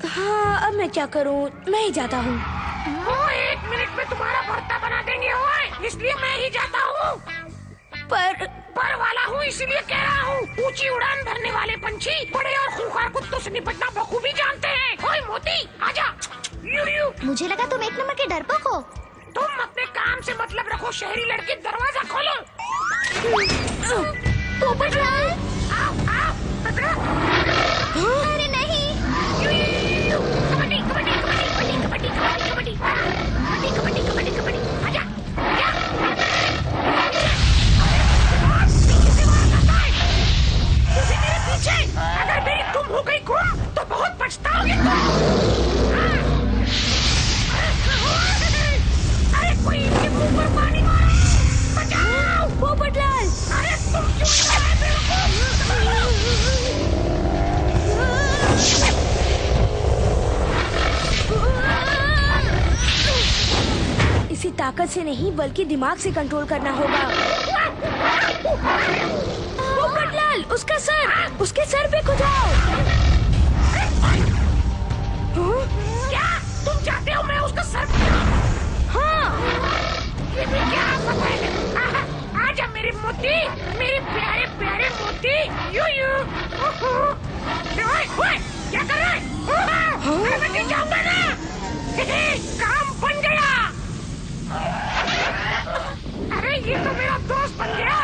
हाँ, अब मैं क्या करूँ? मैं ही जाता हूँ। वो 1 मिनट में तुम्हारा भर्ता बना देंगे, इसलिए मैं ही जाता हूँ। पर वाला हूँ इसीलिए कह रहा हूँ, ऊंची उड़ान भरने वाले पंछी बड़े और खूंखार कुत्तों से निपटना बखूबी जानते हैं। ओए मोती, आजा। मुझे लगा तुम एक नंबर के डरपोक हो। तुम अपने काम से मतलब रखो, शहरी लड़की, दरवाजा खोलो। पोपटलाल, आओ, पकड़ो। अरे नहीं। कबड्डी, कबड्डी, कबड्डी, कबड्डी, कबड्डी, कबड्डी, कबड्डी, कबड्डी, कबड्डी, कबड्डी, आजा, आजा। पीछे से मार करता है। तुझे मेरे पीछे। अगर मेरी तुम हो गई गुम, तो बहुत पछताओगे तुम। अरे कोई इसके मुंह पर पानी मारे, बचाओ। पोपटलाल, अरे तुम क्यों इधर आए मेरे इसे ताकत से नहीं बल्कि दिमाग से कंट्रोल करना होगा। पोपटलाल, उसका सर, उसके सर पे खुजाओ। क्या तुम चाहते हो मैं उसका सर? हाँ। ये भी क्या पता है? आजा मेरे मोती, मेरे प्यारे प्यारे मोती। यू ओए, क्या कर रहा है? अरे मैं गिर जाऊंगा ना। काम बन गया। अरे ये तो मेरा दोस्त बन गया।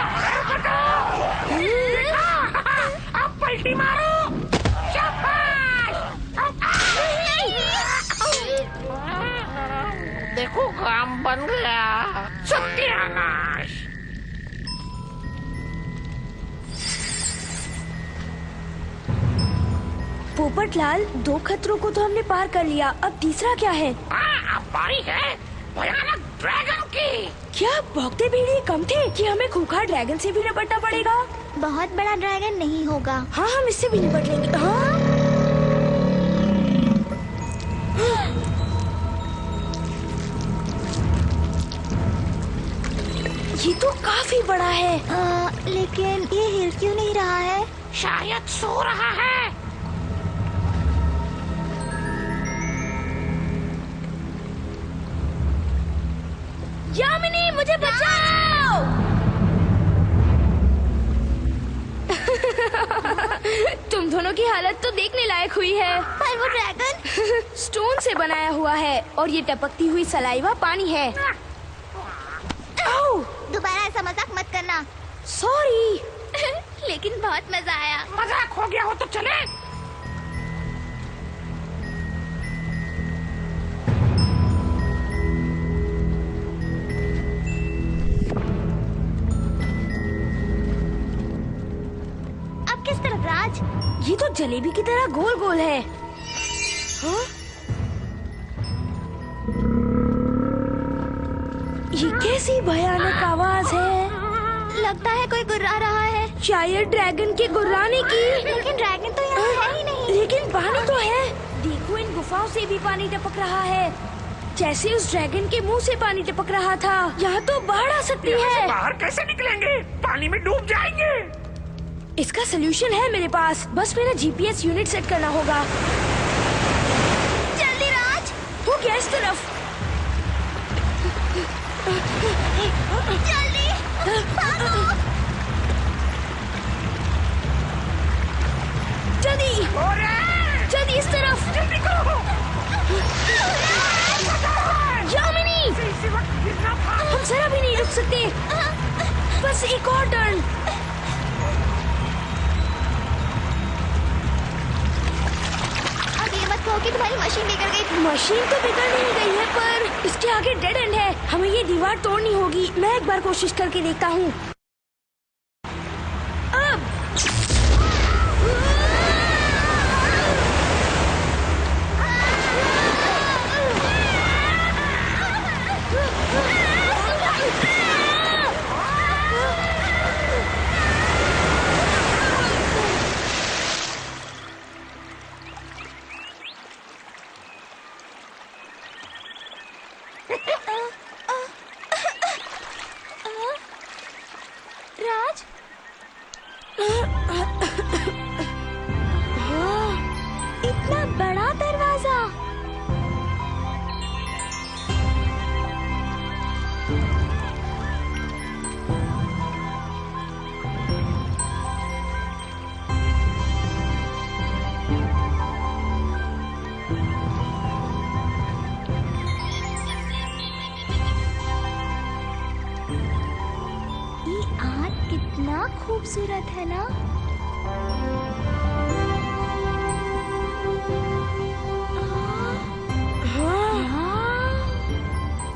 अब पलटी मारो। शाबाश। देखो काम बन गया। सत्यानाश। पोपटलाल, 2 खतरों को तो हमने पार कर लिया, अब तीसरा क्या है? अब बारी है भयानक ड्रैगन की। क्या भौंकते भेड़िए कम थे कि हमें खूंखार ड्रैगन से भी निपटना पड़ेगा? बहुत बड़ा ड्रैगन नहीं होगा। हाँ, हम इससे भी निपट लेंगे। हाँ? ये तो काफी बड़ा है। लेकिन ये हिल क्यों नहीं रहा है? शायद सो रहा है। यामिनी, मुझे बचाओ। तुम दोनों की हालत तो देखने लायक हुई है। पर वो ड्रैगन स्टोन से बनाया हुआ है और ये टपकती हुई सलाइवा पानी है। दोबारा ऐसा मजाक मत करना। सॉरी। लेकिन बहुत मजा आया। मजाक हो गया हो तो चले। अब किस तरफ राज? ये तो जलेबी की तरह गोल गोल है। हाँ? ये कैसी भयानक आवाज है? लगता है कोई गुर्रा रहा है। शायद ड्रैगन के गुर्राने की। लेकिन ड्रैगन तो यहाँ है ही नहीं। लेकिन पानी तो है। देखो, इन गुफाओं से भी पानी टपक रहा है, जैसे उस ड्रैगन के मुंह से पानी टपक रहा था। यहाँ तो बाढ़ आ सकती है। बाहर कैसे निकलेंगे? पानी में डूब जाएंगे। इसका सलूशन है मेरे पास, बस मेरा जीपीएस यूनिट सेट करना होगा। जल्दी राज। हो गया, इस तरफ। जल्दी भागो। जल्दी जल्दी, इस तरफ। जल्दी करो। यामिनी, हम जरा भी नहीं रुक सकते। बस एक और टर्न। अब ये मत कहो कि तुम्हारी मशीन बिगड़ गई। मशीन तो बिगड़ नहीं गई है, पर इसके आगे डेड एंड है। हमें ये दीवार तोड़नी होगी। मैं एक बार कोशिश करके देखता हूँ। खूबसूरत है ना?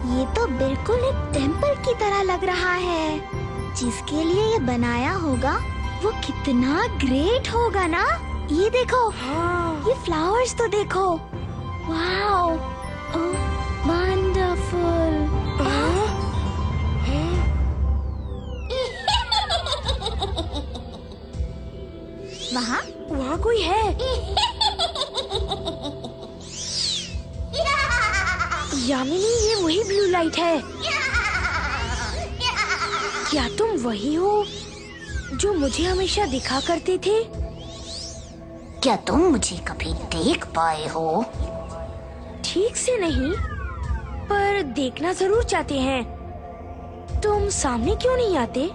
ये तो बिल्कुल एक टेम्पल की तरह लग रहा है। जिसके लिए ये बनाया होगा वो कितना ग्रेट होगा ना। ये देखो, ये फ्लावर्स तो देखो। Wow, wonderful. वहाँ कोई है। यामिनी, ये वही ब्लू लाइट है। क्या तुम वही हो जो मुझे हमेशा दिखा करते थे? क्या तुम मुझे कभी देख पाए हो? ठीक से नहीं, पर देखना जरूर चाहते हैं। तुम सामने क्यों नहीं आते?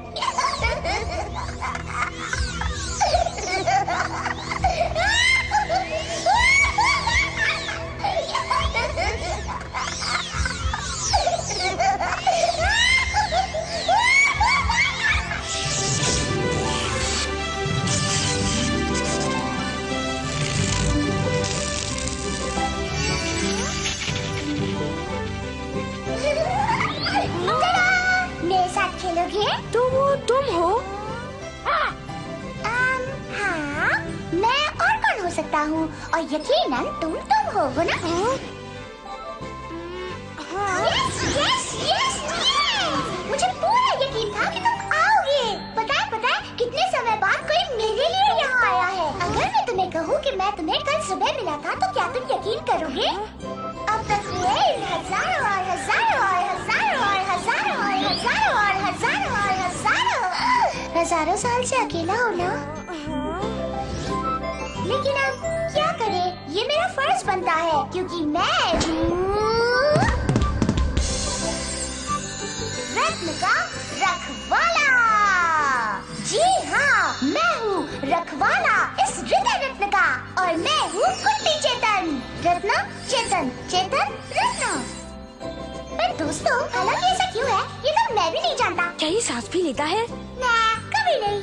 मेरे साथ खेलोगे? तो वो तुम हो? हाँ, मैं और कौन हो सकता हूँ? और यकीनन तुम हो ना? Yes, yes, yes, yes! मुझे पूरा यकीन था कि तुम आओगे। पता है कितने समय बाद कोई मेरे लिए यहाँ आया है। अगर मैं तुम्हें कहूँ कि मैं तुम्हें कल सुबह मिला था तो क्या तुम यकीन करोगे? अब तक हुए हजारों और हजारों और हजारों और हजारों और हजारों और हजारों और हजारों साल से अकेला हो ना। लेकिन अब क्या करें, ये मेरा फर्ज बनता है क्योंकि मैं रत्न का रखवाला। जी हाँ, मैं हूँ रखवाला इस हृदय रत्न का, और मैं हूँ कुट्टी चेतन। रत्न, चेतन, चेतन, रत्न। पर दोस्तों, हालांकि ऐसा क्यों है ये तो मैं भी नहीं जानता। क्या ये सांस भी लेता है? ना, कभी नहीं।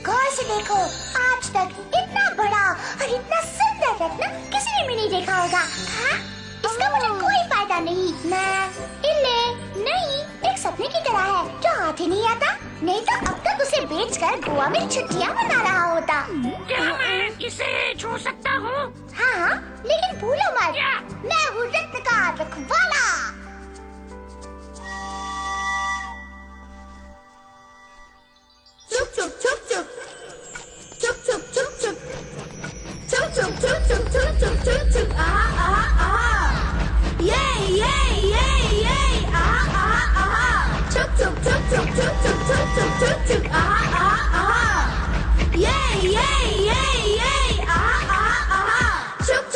गौर से देखो, आज तक इतना बड़ा और इतना सुंदर रत्न किसी ने भी नहीं देखा होगा। हाँ? इसका मुझे कोई फायदा नहीं। मैं नहीं, एक सपने की तरह है जो हाथ ही नहीं आता। नहीं तो अब तक उसे बेचकर गोवा में छुट्टियां मना रहा होता। क्या मैं इसे छू सकता हूँ? हाँ, लेकिन भूलो मत, मैं हूँ रत्न का रखवाला। चुप चुप चुप चुप चुप चुप चुप चुप चुप चुप चुप चुप चुप चुप चुप चुप ये चुप चुप चुप चुप चुप चुप चुप चुप चुप चुप ये चुप चुप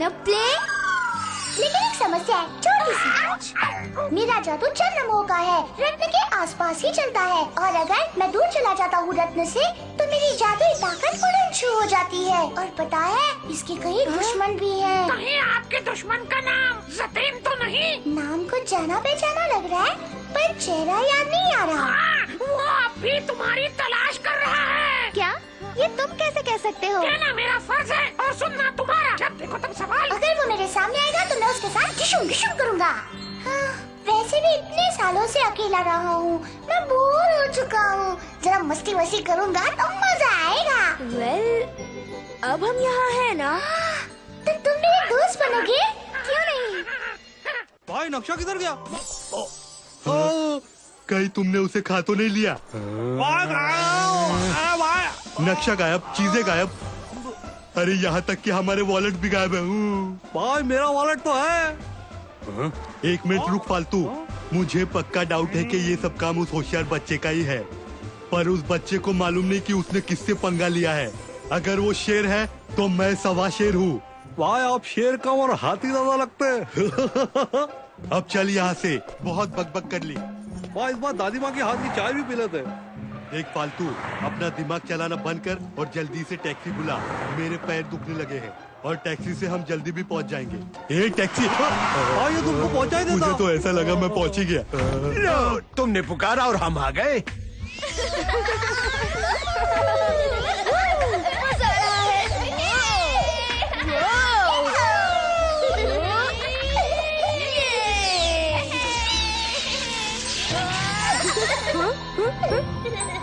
wanna play? लेकिन एक समस्या है, छोटी सी। मेरा जादू चंद्रमोह का है, रत्न के आसपास ही चलता है, और अगर मैं दूर चला जाता हूँ रत्न से, तो मेरी जादुई ताकत उड़न छू हो जाती है। और पता है, इसके कई दुश्मन भी हैं। कहीं आपके दुश्मन का नाम ज़तीन तो नहीं? नाम को जाना पहचाना लग रहा है, पर चेहरा याद नहीं आ रहा। वो अब भी तुम्हारी तलाश कर रहा है। क्या? ये तुम कैसे कह सकते हो? कहना मेरा फर्ज है और सुनना तुम्हारा। जब देखो तब सवाल। अगर वो मेरे सामने आएगा तो मैं उसके साथ घिशुम घिशुम करूँगा। हाँ, वैसे भी इतने सालों से अकेला रहा हूँ, मैं बोर हो चुका हूँ। जरा मस्ती वस्ती करूँगा तो मजा आएगा। अब हम यहाँ हैं ना? तो तुम मेरे दोस्त बनोगे? क्यों नहीं? भाई नक्शा किधर गया? कहीं तुमने उसे खा तो नहीं लिया? नक्शा गायब, चीजें गायब, अरे यहाँ तक कि हमारे वॉलेट भी गायब है। भाई मेरा वॉलेट तो है। एक मिनट रुक फालतू, मुझे पक्का डाउट है कि ये सब काम उस होशियार बच्चे का ही है, पर उस बच्चे को मालूम नहीं कि उसने किससे पंगा लिया है। अगर वो शेर है तो मैं सवा शेर हूँ। भाई आप शेर कम और हाथी ज्यादा लगते हैं। अब चल यहाँ से, बहुत बकबक कर ली। भाई इस बार दादी माँ के हाथ की चाय भी पी लेते। एक फालतू, अपना दिमाग चलाना बंद कर और जल्दी से टैक्सी बुला, मेरे पैर दुखने लगे हैं और टैक्सी से हम जल्दी भी पहुंच जाएंगे। ए टैक्सी! ये तुमको पहुंचा ही देता। मुझे तो ऐसा लगा मैं पहुंच ही गया। तुमने पुकारा और हम आ गए।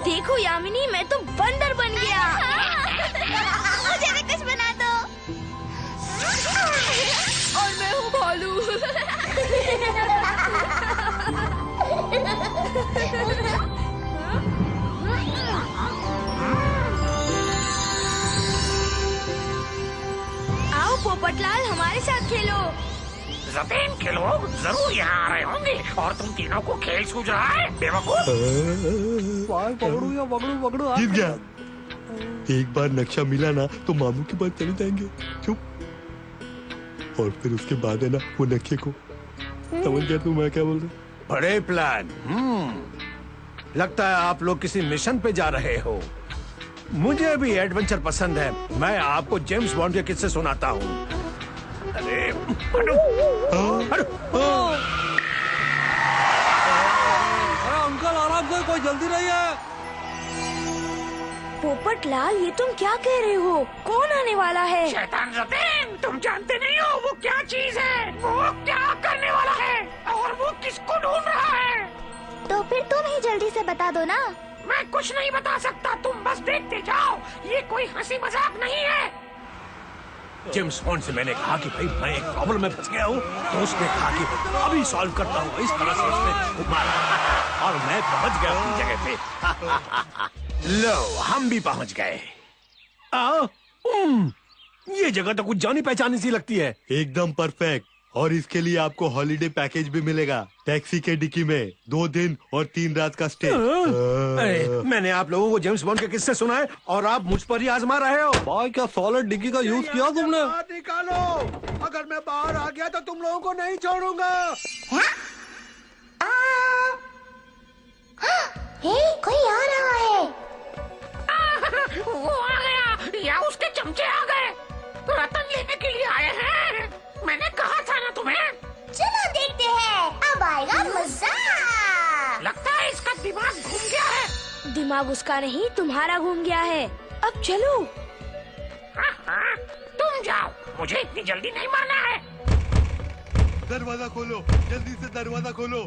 देखो यामिनी, मैं तो बंदर बन गया। मुझे भी कुछ बना दो। और मैं हूँ भालू। आओ पोपटलाल, हमारे साथ खेलो। ज़तीन के लोग जरूर यहाँ आ रहे होंगे और तुम तीनों को खेल सूझ रहा है, बेवकूफ। पकड़ू या पकड़ू पकड़ू। जीत गया। एक बार नक्शा मिला ना तो मामू के पास चले जाएंगे। चुप। और फिर उसके बाद है ना वो नक्शे को, समझ गया तू मैं क्या बोल रहा? बड़े प्लान। लगता है आप लोग किसी मिशन पे जा रहे हो। मुझे भी एडवेंचर पसंद है। मैं आपको जेम्स बॉन्ड के किस्से सुनाता हूँ। अरे अंकल आराम से, कोई जल्दी नहीं है। पोपटलाल, ये तुम क्या कह रहे हो? कौन आने वाला है? शैतान ज़तीन, तुम जानते नहीं हो वो क्या चीज है, वो क्या करने वाला है और वो किसको ढूंढ रहा है। तो फिर तुम ही जल्दी से बता दो ना। मैं कुछ नहीं बता सकता, तुम बस देखते जाओ। ये कोई हंसी मजाक नहीं है। जेम्स बॉन्ड से मैंने कहा कि भाई मैं एक प्रॉब्लम में फंस गया हूँ, तो उसने कहा कि अभी सॉल्व करता हूँ। इस तरह से उसने मारा और मैं पहुंच गया अपनी जगह पे। लो, हम भी पहुंच गए। ये जगह तो कुछ जानी पहचानी सी लगती है। एकदम परफेक्ट। और इसके लिए आपको हॉलिडे पैकेज भी मिलेगा। टैक्सी के डिक्की में 2 दिन और 3 रात का स्टे। मैंने आप लोगों को जेम्स बॉन्ड के किस्से सुनाए और आप मुझ पर ही आजमा रहे हो। भाई क्या सॉलिड डिक्की का यूज किया तुमने? निकालो, अगर मैं बाहर आ गया तो तुम लोगों को नहीं छोड़ूंगा। कोई आ रहा है। वो आ गया या उसके चमचे आ गए। रतन लेने के लिए आए हैं। मैंने कहा था ना तुम्हें। चलो देखते हैं, अब आएगा मजा। लगता है इसका दिमाग घूम गया है। दिमाग उसका नहीं, तुम्हारा घूम गया है। अब चलो। हाँ, तुम जाओ, मुझे इतनी जल्दी नहीं मारना है। दरवाजा खोलो, जल्दी से दरवाजा खोलो।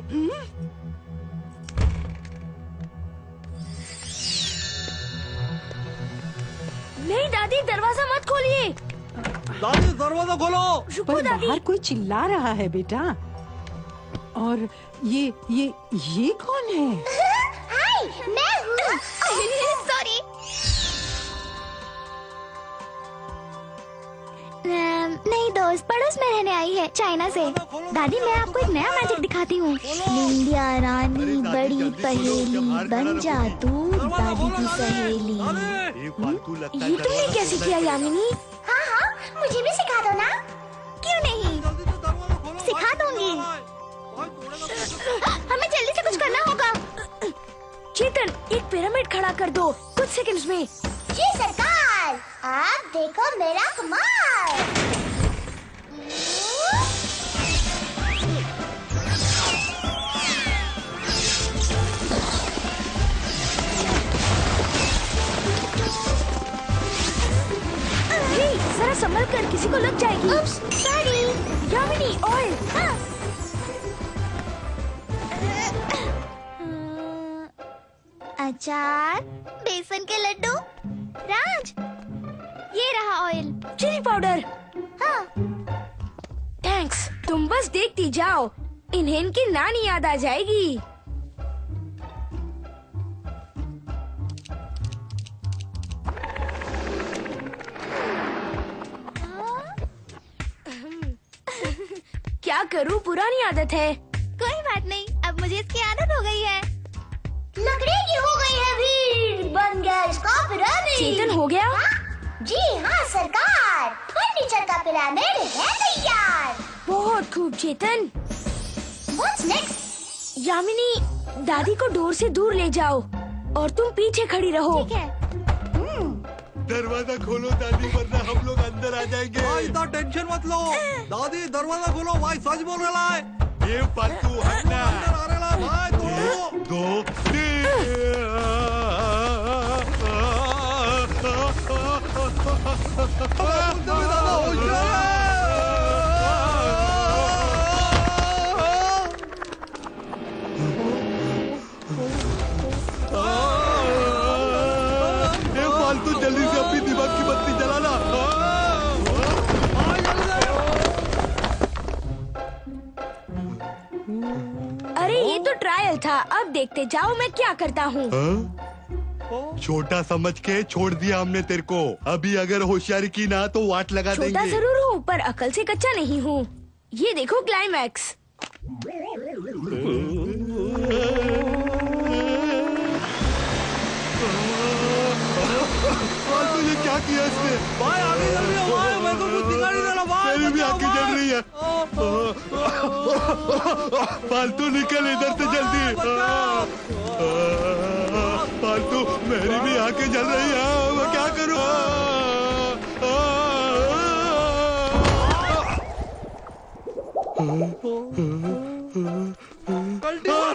नहीं दादी, दरवाजा मत खोलिए। दादी दरवाजा खोलो। पर बाहर कोई चिल्ला रहा है बेटा। और ये कौन है? हाय, मैं हूँ। सॉरी। नहीं दोस्त, पड़ोस में रहने आई है, चाइना से। दादी मैं आपको एक नया मैजिक दिखाती हूँ। इंडिया रानी बड़ी पहेली, बन जा तू दादी की सहेली। ये फालतू लगता है। ये तुमने कैसे किया यामिनी? हाँ हाँ, मुझे भी सिखा दो ना। सिखा दूंगी। हमें जल्दी से कुछ करना होगा। चेतन, एक पिरामिड खड़ा कर दो कुछ सेकंड्स में। जी सरकार, आप देखो मेरा कमाल। जरा संभल कर, किसी को लग जाएगी। सॉरी। यामिनी, ऑयल। हाँ। अचार, बेसन के लड्डू। राज, ये रहा ऑयल। Chilli powder. हाँ। थैंक्स। तुम बस देखती जाओ, इन्हें इनकी नानी याद आ जाएगी। क्या करूं, पुरानी आदत है। कोई बात नहीं, अब मुझे इसकी आदत हो गई है। लकड़ी की हो गई है भीड़, बन गया इसका पिरामिड। चेतन, हो गया? जी हाँ सरकार, फर्नीचर का पिरामिड है तैयार। बहुत खूब चेतन। What's next? यामिनी, दादी को डोर से दूर ले जाओ और तुम पीछे खड़ी रहो। ठीक है। दरवाजा खोलो दादी, वरना हम लोग अंदर आ जाएंगे। भाई इतना टेंशन मत लो। दादी दरवाजा खोलो, भाई सच बोल रहा है। ये फालतू हटना। अंदर आ रहा है भाई। दो तीन। दादा होशियार है। फालतू, जल्दी से अपनी दिमाग की बत्ती जलाना। अरे ये तो ट्रायल था, अब देखते जाओ मैं क्या करता हूँ। छोटा समझ के छोड़ दिया हमने तेरे को। अभी अगर होशियारी की ना तो वाट लगा देंगे। छोटा जरूर हूँ पर अकल से कच्चा नहीं हूँ। ये देखो क्लाइमैक्स। ये क्या किया इसने? भाई आगे चल रही है भाई, मेरे को कुछ दिखाई नहीं दे रहा भाई। मेरी भी आंखें जल रही है। फालतू निकल इधर से जल्दी। फालतू, मेरी भी आंखें जल रही है, मैं क्या करूं?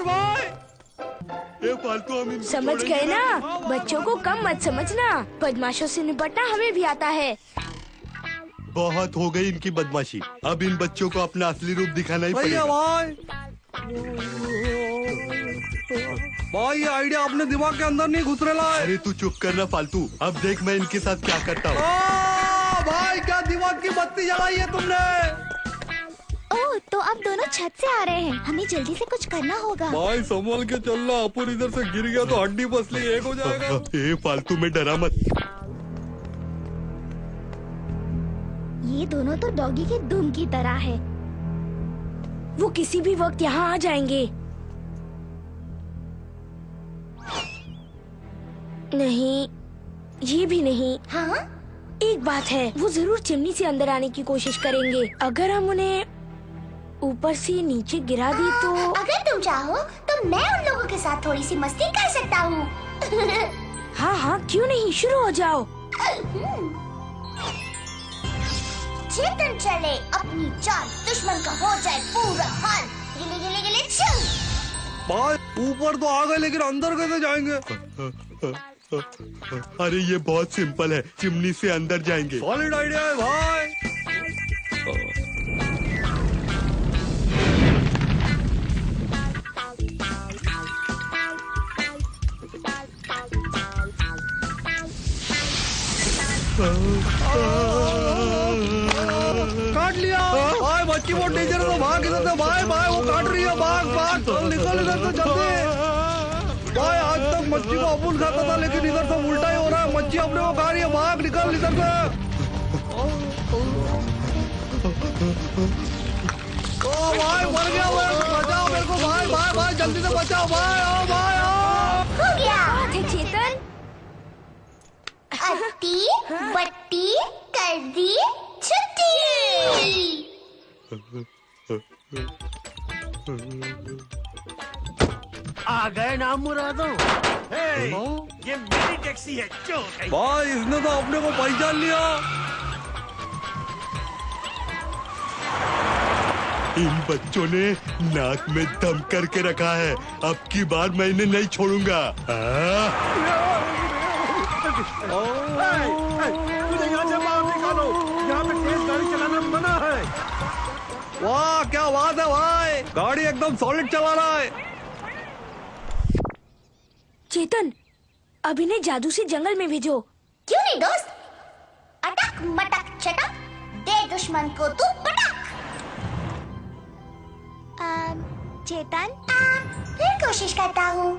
भाई ये फालतू हम समझ गए ना, बच्चों को कम मत समझना। बदमाशों से निपटना हमें भी आता है। बहुत हो गई इनकी बदमाशी, अब इन बच्चों को अपना असली रूप दिखाना ही पड़ेगा। भाई ये आइडिया अपने दिमाग के अंदर नहीं घुस रहा है। अरे तू चुप करना फालतू, अब देख मैं इनके साथ क्या करता हूँ। भाई क्या दिमाग की बत्ती जलाई है तुमने? ओह, तो अब दोनों छत से आ रहे हैं, हमें जल्दी से कुछ करना होगा। भाई संभल के चलना, अपुर इधर से गिर गया तो हड्डी पसली एक हो जाएगा। ये फालतू में डरा मत। ये दोनों तो डॉगी के दुम की तरह है। वो किसी भी वक्त यहाँ आ जाएंगे। नहीं, ये भी नहीं। हाँ? एक बात है, वो जरूर चिमनी से अंदर आने की कोशिश करेंगे। अगर हम उन्हें ऊपर से नीचे गिरा दी तो। अगर तुम चाहो तो मैं उन लोगों के साथ थोड़ी सी मस्ती कर सकता हूँ। हाँ हाँ, क्यों नहीं, शुरू हो जाओ। चेतन चले अपनी जान, दुश्मन का हो जाए पूरा हाल। गिले गिले गिले चल। भाई ऊपर तो आ गए, लेकिन अंदर कैसे जाएंगे? अरे ये बहुत सिंपल है, चिमनी से अंदर जाएंगे। सॉलिड आइडिया है भाई। काट लिया भाई, बच्ची बहुत डेंजर है, तो भाग इधर से। भाई भाई वो काट रही है, भाग भाग, चल निकल इधर से जल्दी। भाई आज तक मच्छी को अपुन खाता था, लेकिन इधर से उल्टा ही हो रहा है। मच्छी अपने को खा रही है, भाग निकल इधर से। ओ भाई मर गया, बचाओ मेरे को भाई। भाई भाई जल्दी से बचाओ भाई, आओ भाई आओ। हो गया। चेतन, अट्टी बट्टी कर दी छुट्टी। आ गए नाम मुरादों। ये मेरी टैक्सी है। भाई इसने तो अपने को पहचान लिया। इन बच्चों ने नाक में दम करके रखा है। अब की बार मैं इन्हें नहीं छोड़ूंगा। मुझे यहाँ से बाहर निकालो। यहाँ पे तेज गाड़ी चलाना मना है। वाह क्या बात है भाई, गाड़ी एकदम सॉलिड चला रहा है। चेतन, अब इन्हें जादू से जंगल में भेजो। क्यों नहीं दोस्त? अटक मटक चटक, दे दुश्मन को तू पटक। चेतन, फिर कोशिश करता हूँ।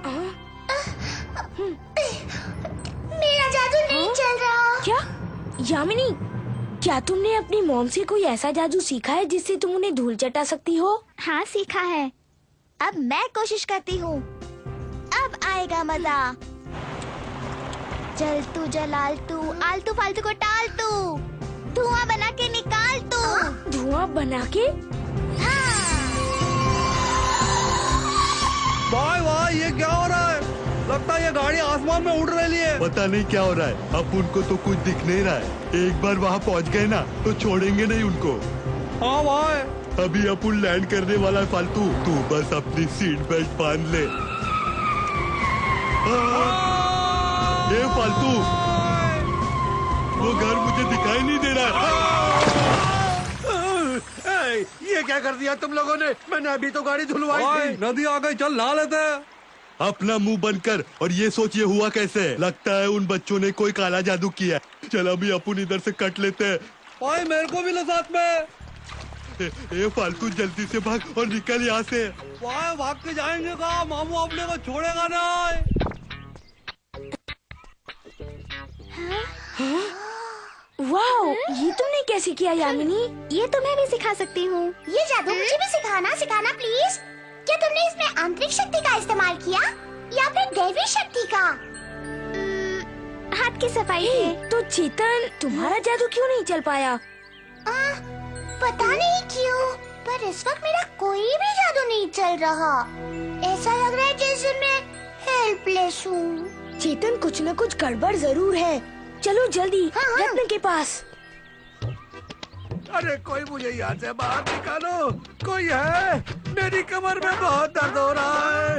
मेरा जादू नहीं चल रहा। क्या यामिनी, क्या तुमने अपनी मॉम से कोई ऐसा जादू सीखा है जिससे तुम उन्हें धूल चटा सकती हो? हाँ सीखा है। अब मैं कोशिश करती हूँ। अब आएगा मजा। जल तू जलाल तू, आलतू फालतू को टाल तू, धुआं बना के निकाल तू। धुआं बना के? भाई भाई ये क्या हो रहा है? लगता है ये गाड़ी आसमान में उड़ रही है। पता नहीं क्या हो रहा है। अब उनको तो कुछ दिख नहीं रहा है। एक बार वहाँ पहुँच गए ना तो छोड़ेंगे नहीं उनको। हाँ भाई, अभी अपन लैंड करने वाला है फालतू। तू बस अपनी सीट बेल्ट बांध ले। ये फालतू, वो घर मुझे दिखाई नहीं दे रहा है। ये क्या कर दिया तुम लोगों ने? मैंने अभी तो गाड़ी धुलवाई थी। नदी आ गई, चल नहा लेते हैं। अपना मुंह बंद कर और ये सोच ये हुआ कैसे? लगता है उन बच्चों ने कोई काला जादू किया। चल अभी अपन इधर से कट लेते हैं। भाई मेरे को भी ले साथ में। ये फालतू जल्दी से भाग और निकल यहाँ से। भाई भाग के जाएंगे कहाँ? मामू अपने को छोड़ेगा ना। वाओ, ये तुमने कैसे किया यामिनी? ये तो मैं भी सिखा सकती हूँ। ये जादू मुझे भी सिखाना प्लीज। क्या तुमने इसमें आंतरिक शक्ति का इस्तेमाल किया या फिर दैवी शक्ति का? हाथ की सफाई से। तो चेतन, तुम्हारा जादू क्यों नहीं चल पाया? पता नहीं क्यों, पर इस वक्त मेरा कोई भी जादू नहीं चल रहा। ऐसा लग रहा है जैसे मैं हेल्पलेस हूँ। चेतन, कुछ न कुछ गड़बड़ जरूर है। चलो जल्दी रत्न के पास। अरे कोई मुझे यहाँ से बाहर निकालो। कोई है? मेरी कमर में बहुत दर्द हो रहा है।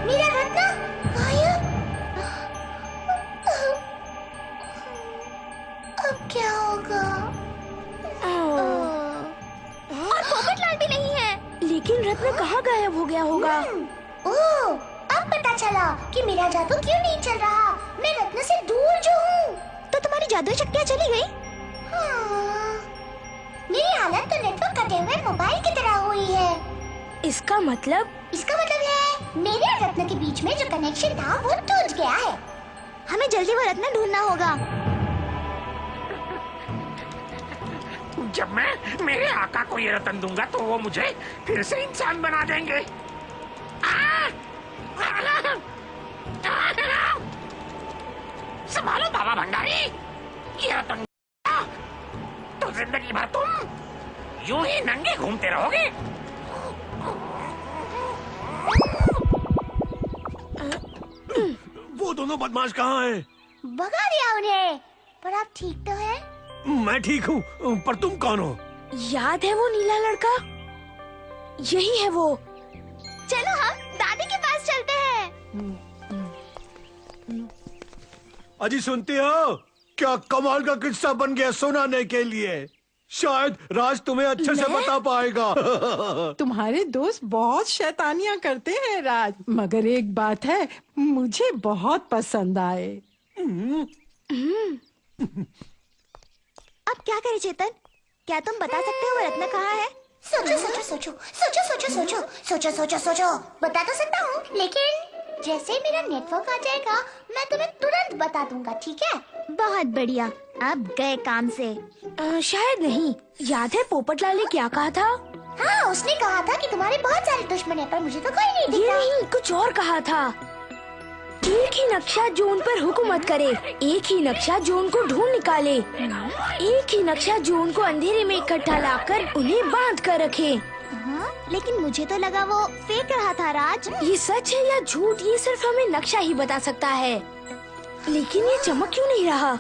मेरा रत्न गायब। अब क्या होगा? और पोपटलाल भी नहीं है। लेकिन रत्न कहाँ गायब हो गया होगा? ओह, अब पता चला कि मेरा जादू क्यों नहीं चल रहा। मैं रत्न से दूर जो हूँ। तो तुम्हारी जादू शक्तियाँ चली गई? मेरी हालत तो नेटवर्क कटे हुए मोबाइल की तरह हुई है। इसका मतलब है मेरे और रत्न के बीच में जो कनेक्शन था वो टूट गया है। हमें जल्दी वो रत्न ढूंढना होगा। जब मैं मेरे आका को ये रतन दूंगा तो वो मुझे फिर से इंसान बना देंगे। संभालो बाबा भंडारी, ये रतन तो जिंदगी भर तुम यूं ही नंगे घूमते रहोगे। वो दोनों बदमाश कहाँ हैं? भगा दिया उन्हें। पर आप ठीक तो हैं? मैं ठीक हूँ, पर तुम कौन हो? याद है वो नीला लड़का? यही है वो। चलो हम दादी के पास चलते हैं। अजी सुनती हो? क्या कमाल का किस्सा बन गया सुनाने के लिए। शायद राज तुम्हें अच्छे से बता पाएगा। तुम्हारे दोस्त बहुत शैतानियां करते हैं राज, मगर एक बात है, मुझे बहुत पसंद आए। अब क्या करें चेतन? क्या तुम बता सकते हो वो रत्न कहाँ है? सोचो सोचो सोचो सोचो सोचो सोचो सोचो सोचो सोचो। बता तो सकता हूँ, लेकिन जैसे ही मेरा नेटवर्क आ जाएगा मैं तुम्हें तुरंत बता दूंगा, ठीक है? बहुत बढ़िया। अब गए काम से। शायद नहीं। याद है पोपटलाल ने क्या कहा था? हाँ, उसने कहा था कि तुम्हारे बहुत सारे दुश्मन हैं, पर मुझे तो कोई नहीं दिखा। ये नहीं, कुछ और कहा था। एक ही नक्शा जो उन पर हुकूमत करे, एक ही नक्शा जो उनको ढूंढ निकाले, एक ही नक्शा जो उनको अंधेरे में इकट्ठा लाकर उन्हें बांध कर रखे। लेकिन मुझे तो लगा वो फेंक रहा था राज। ये सच है या झूठ, ये सिर्फ हमें नक्शा ही बता सकता है। लेकिन ये चमक क्यों नहीं रहा?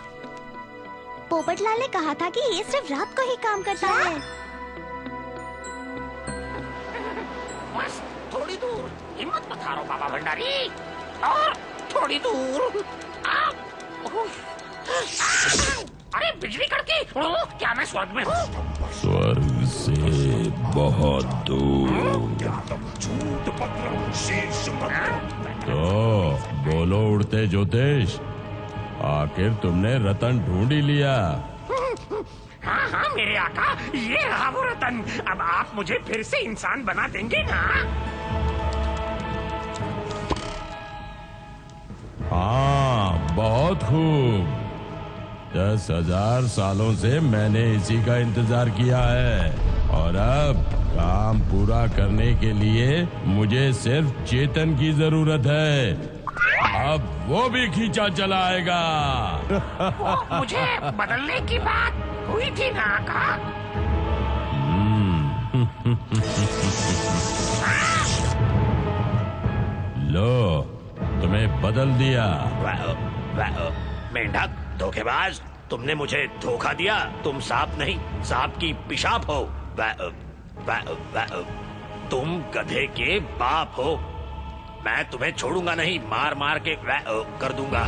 पोपटलाल ने कहा था कि ये सिर्फ रात को ही काम करता है। बस थोड़ी दूर, हिम्मत मत हारो बाबा भंडारी, और थोड़ी दूर। अरे बिजली कड़की, क्या मैं स्वर्ग में हूँ? स्वर्ग से बहुत दूर। तो बोलो उड़ते ज्योतिष, आखिर तुमने रतन ढूंढ ही लिया। हाँ हाँ मेरे आका, ये रहा वो रतन। अब आप मुझे फिर से इंसान बना देंगे ना? हाँ, बहुत खूब। 10,000 सालों से मैंने इसी का इंतजार किया है, और अब काम पूरा करने के लिए मुझे सिर्फ चेतन की जरूरत है। अब वो भी खींचा चलाएगा। मुझे बदलने की बात हुई थी ना आका? लो, तुम्हें बदल दिया। मेंढक, धोखेबाज, तुमने मुझे धोखा दिया। तुम सांप नहीं, सांप की पिशाब हो। तुम गधे के बाप हो। मैं तुम्हें छोड़ूंगा नहीं, मार मार के कर दूंगा।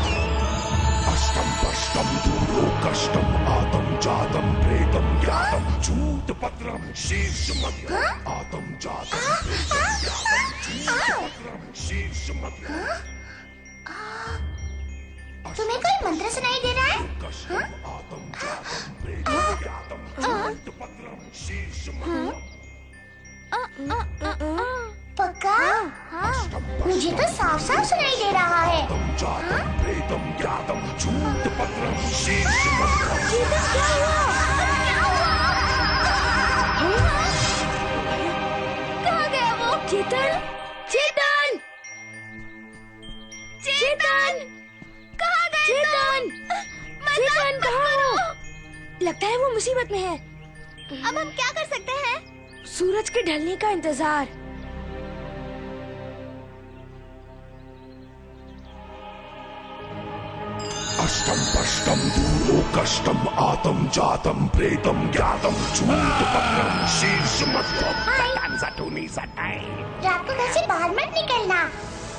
अष्टम पष्टम दूरो कष्टम आतम जातम प्रेतम ज्ञातम झूठ पत्रम शीर्ष मध्य आतम जातम शीर्ष मध्य। तुम्हें कोई मंत्र सुनाई दे रहा है? पक्का? मुझे तो साफ साफ सुनाई दे रहा है। चेतन, क्या हुआ? कहाँ गया वो? चेतन, चेतन, चेतन, कहाँ गए? चेतन, चेतन, कहाँ हो? लगता है वो मुसीबत में है। अब हम क्या कर सकते हैं? सूरज के ढलने का इंतजार। अष्टम पष्टम दूरो कष्टम आतम जातम प्रेतम ज्ञातम झूठ पत्रम शीर्ष मध्य। रात को घर से बाहर मत निकलना,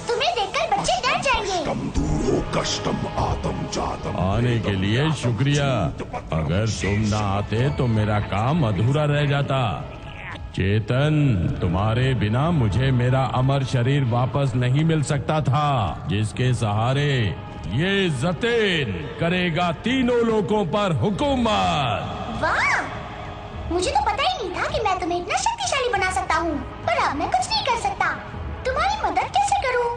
तुम्हें देखकर बच्चे डर जाएंगे। दूरो कष्टम आतम जातम। आने के लिए शुक्रिया। अगर तुम ना आते तो मेरा काम अधूरा रह जाता। चेतन, तुम्हारे बिना मुझे मेरा अमर शरीर वापस नहीं मिल सकता था, जिसके सहारे ये जतेन करेगा तीनों लोकों पर हुकूमत। वाह! मुझे तो पता ही नहीं था कि मैं तुम्हें इतना शक्तिशाली बना सकता हूँ। पर अब मैं कुछ नहीं कर सकता। तुम्हारी मदद कैसे करूँ?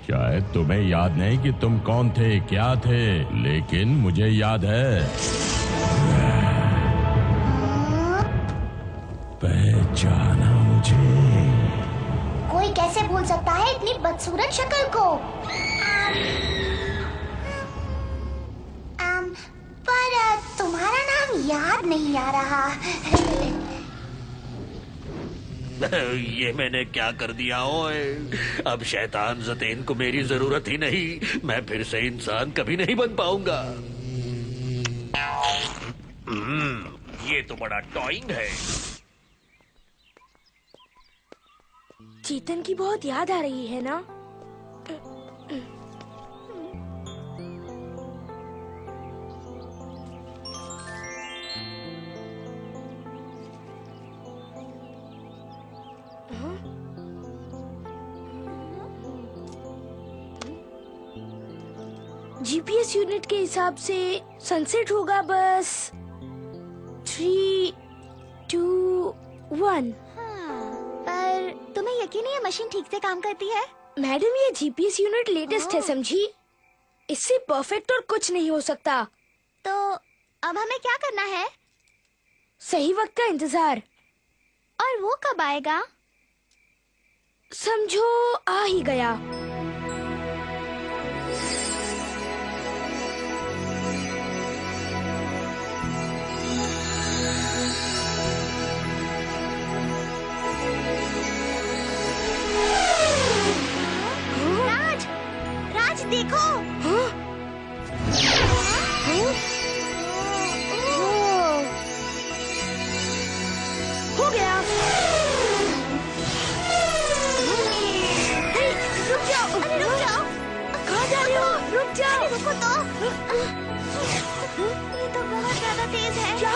शायद तुम्हें याद नहीं कि तुम कौन थे, क्या थे, लेकिन मुझे याद है। पहचाना मुझे? कोई कैसे भूल सकता है इतनी बदसूरत शक्ल को? पर तुम्हारा नाम याद नहीं आ रहा। ये मैंने क्या कर दिया ओए? अब शैतान जतेन को मेरी जरूरत ही नहीं। मैं फिर से इंसान कभी नहीं बन पाऊंगा। ये तो बड़ा टॉइंग है। चेतन की बहुत याद आ रही है ना? जीपीएस यूनिट के हिसाब से सनसेट होगा बस 3, 2, 1। पर तुम्हें यकीन है ये मशीन ठीक से काम करती है? मैडम, ये जीपीएस यूनिट लेटेस्ट है, समझी? इससे परफेक्ट और कुछ नहीं हो सकता। तो अब हमें क्या करना है? सही वक्त का इंतजार। और वो कब आएगा? समझो आ ही गया।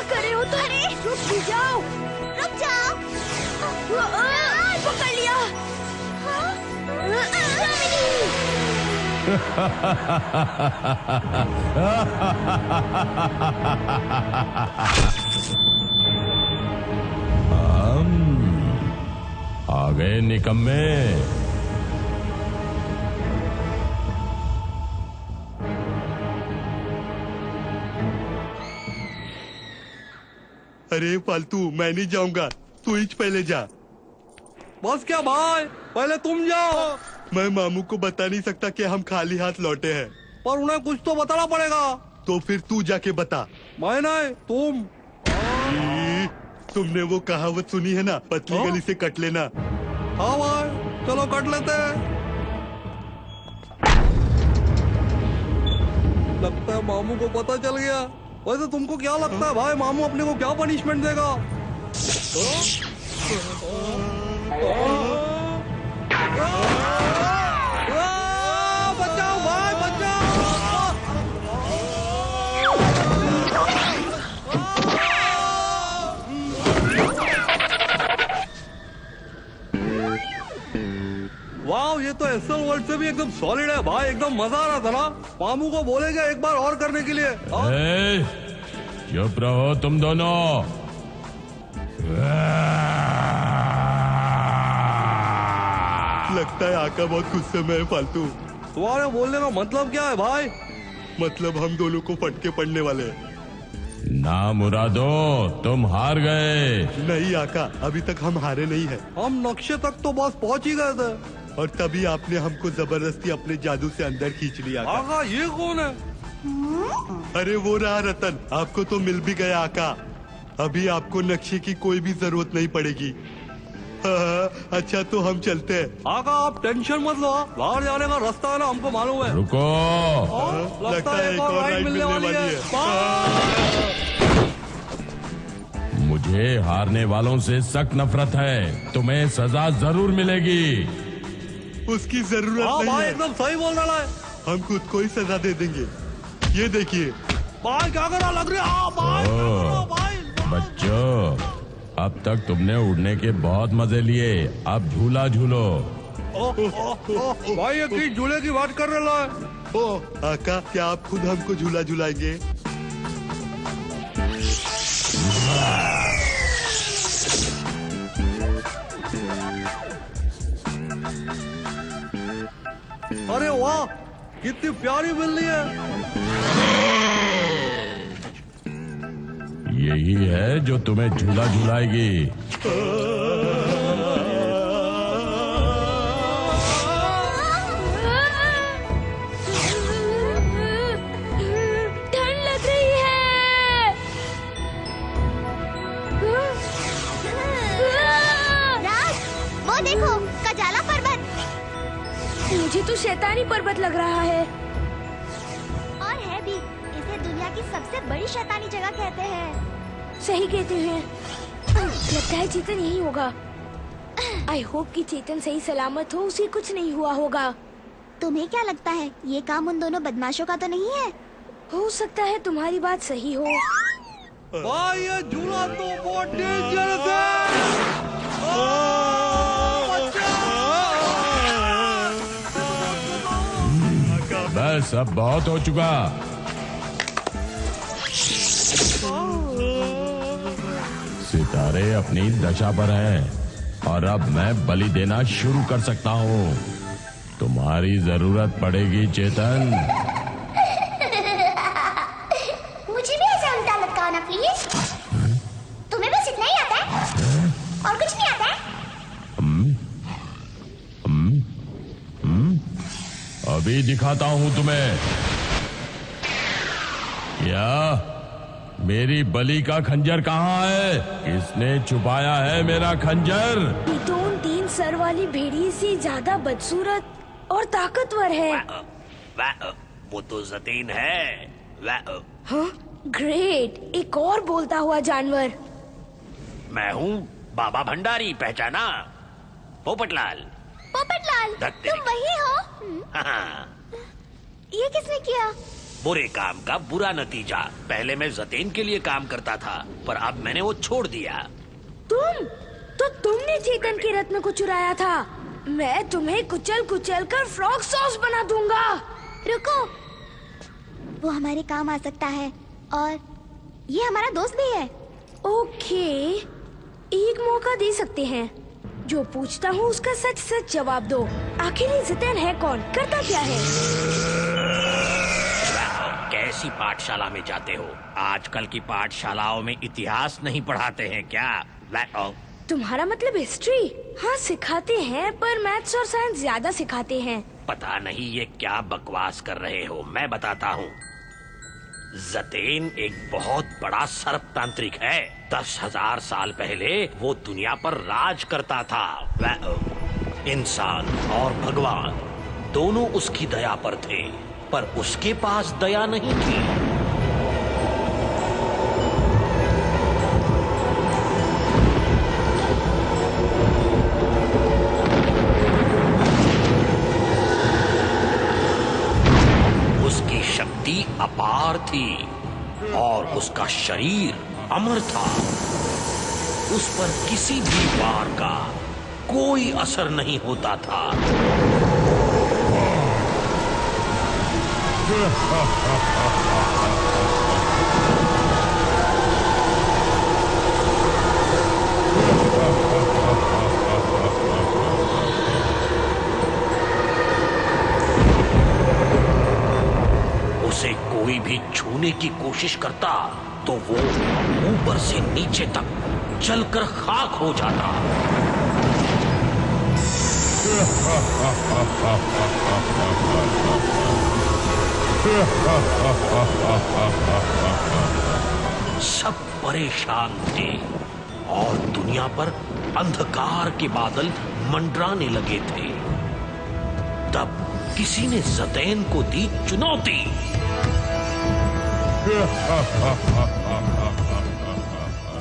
कर रहे हो तुम? अरे रुक जाओ, रुक जाओ। पकड़ लिया। आ गए निकम्मे। अरे फालतू, मैं नहीं जाऊंगा, तू ही पहले जा। बस क्या भाई, पहले तुम जाओ। मैं मामू को बता नहीं सकता कि हम खाली हाथ लौटे हैं। पर उन्हें कुछ तो बताना पड़ेगा। तो फिर तू जाके बता। मैं नहीं, तुम। तुमने वो कहावत सुनी है ना, पतली गली से कट लेना। हाँ भाई, चलो कट लेते हैं। लगता है मामू को पता चल गया। वैसे तुमको क्या लगता है भाई, मामू अपने को क्या पनिशमेंट देगा? बचाओ भाई, बचाओ। वाह, ये तो एसएल वर्ल्ड से भी एकदम सॉलिड है भाई, एकदम मजा आ रहा था ना। मामू को बोलेंगे एक बार और करने के लिए। चुप रहो तुम दोनों। लगता है आका बहुत गुस्से में है फालतू। तुम्हारे बोलने का मतलब क्या है भाई? मतलब हम दोनों को फटके पड़ने वाले हैं। ना मुरादो, तुम हार गए। नहीं आका, अभी तक हम हारे नहीं हैं। हम नक्शे तक तो बस पहुंच ही गए थे, और तभी आपने हमको जबरदस्ती अपने जादू से अंदर खींच लिया। आका ये कौन है? अरे वो रहा रतन, आपको तो मिल भी गया आका। अभी आपको नक्शे की कोई भी जरूरत नहीं पड़ेगी। अच्छा तो हम चलते हैं। आका आप टेंशन मत लो, बाहर जाने का रास्ता है ना, हमको मालूम है। रुको, लगता है एक और राइड मिलने वाली है। मुझे हारने वालों से सख्त नफरत है, तुम्हें सजा जरूर मिलेगी। उसकी जरूरत नहीं भाई, है। एकदम सही बोल रहा है। हम खुद को ही सजा दे देंगे। ये देखिए भाई, क्या करा लग रहा है? बच्चों, अब तक तुमने उड़ने के बहुत मजे लिए, अब झूला झूलो। भाई ये किस झूले की बात कर रहा है? आका, क्या आप खुद हमको झूला झूलाएंगे? अरे वाह, कितनी प्यारी बिल्ली है। यही है जो तुम्हें झूला झूलाएगी। ठंड लग रही है। राज, वो देखो कजाला पर्वत। मुझे तो शैतानी पर्वत लग रहा है। और है भी, इसे दुनिया की सबसे बड़ी शैतानी जगह कहते हैं। सही कहते हैं। लगता है चेतन यही होगा। आई होप कि चेतन सही सलामत हो, उसे कुछ नहीं हुआ होगा। तुम्हें क्या लगता है, ये काम उन दोनों बदमाशों का तो नहीं है? हो सकता है तुम्हारी बात सही हो। भाई ये झूला तो बहुत डेंजरस है। बस अब बहुत हो चुका। सितारे अपनी दशा पर हैं और अब मैं बलि देना शुरू कर सकता हूँ। तुम्हारी जरूरत पड़ेगी चेतन। मुझे भी ऐसा उल्टा लटकाना प्लीज। तुम्हें बस इतना ही आता है और कुछ नहीं आता है? अभी दिखाता हूँ तुम्हें। क्या मेरी बलि का खंजर कहाँ है? किसने छुपाया है मेरा खंजर? ये तो उन 3 सर वाली भेड़िए से ज्यादा बदसूरत और ताकतवर है। वो तो जतीन है। हाँ? ग्रेट, एक और बोलता हुआ जानवर। मैं हूँ बाबा भंडारी, पहचाना? पोपटलाल। पोपटलाल, तुम वही हो? हाँ। ये किसने किया? बुरे काम का बुरा नतीजा। पहले मैं जतेन के लिए काम करता था, पर अब मैंने वो छोड़ दिया। तुमने चेतन के रत्न को चुराया था। मैं तुम्हें कुचल कुचल कर फ्रॉग सॉस बना दूंगा। रुको, वो हमारे काम आ सकता है और ये हमारा दोस्त भी है। ओके, एक मौका दे सकते हैं। जो पूछता हूँ उसका सच सच जवाब दो। आखिर ये जतेन है कौन, करता क्या है? कैसी पाठशाला में जाते हो? आजकल की पाठशालाओं में इतिहास नहीं पढ़ाते हैं क्या? तुम्हारा मतलब हिस्ट्री? हाँ सिखाते हैं, पर मैथ्स और साइंस ज्यादा सिखाते हैं। पता नहीं ये क्या बकवास कर रहे हो। मैं बताता हूँ। जतेन एक बहुत बड़ा सर्पतांत्रिक है। 10,000 साल पहले वो दुनिया पर राज करता था। इंसान और भगवान दोनों उसकी दया पर थे, पर उसके पास दया नहीं थी। उसकी शक्ति अपार थी और उसका शरीर अमर था। उस पर किसी भी वार का कोई असर नहीं होता था। उसे कोई भी छूने की कोशिश करता तो वो ऊपर से नीचे तक जलकर खाक हो जाता। सब परेशान थे और दुनिया पर अंधकार के बादल मंडराने लगे थे। तब किसी ने जतेन को दी चुनौती।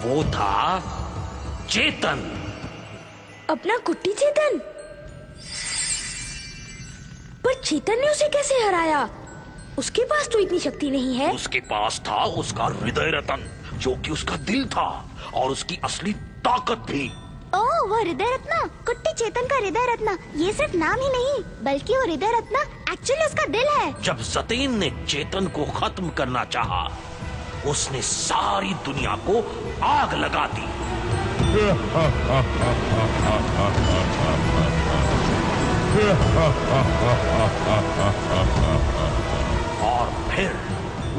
वो था चेतन। अपना कुट्टी चेतन? पर चेतन ने उसे कैसे हराया? उसके पास तो इतनी शक्ति नहीं है। उसके पास था उसका हृदय रत्न, जो कि उसका दिल था और उसकी असली ताकत भी। ओह, वो हृदय रत्न, कुट्टी चेतन का हृदय रत्न। ये सिर्फ नाम ही नहीं, बल्कि वो हृदय रत्न एक्चुअली उसका दिल है। जब जतेन ने चेतन को खत्म करना चाहा, उसने सारी दुनिया को आग लगा दी। और फिर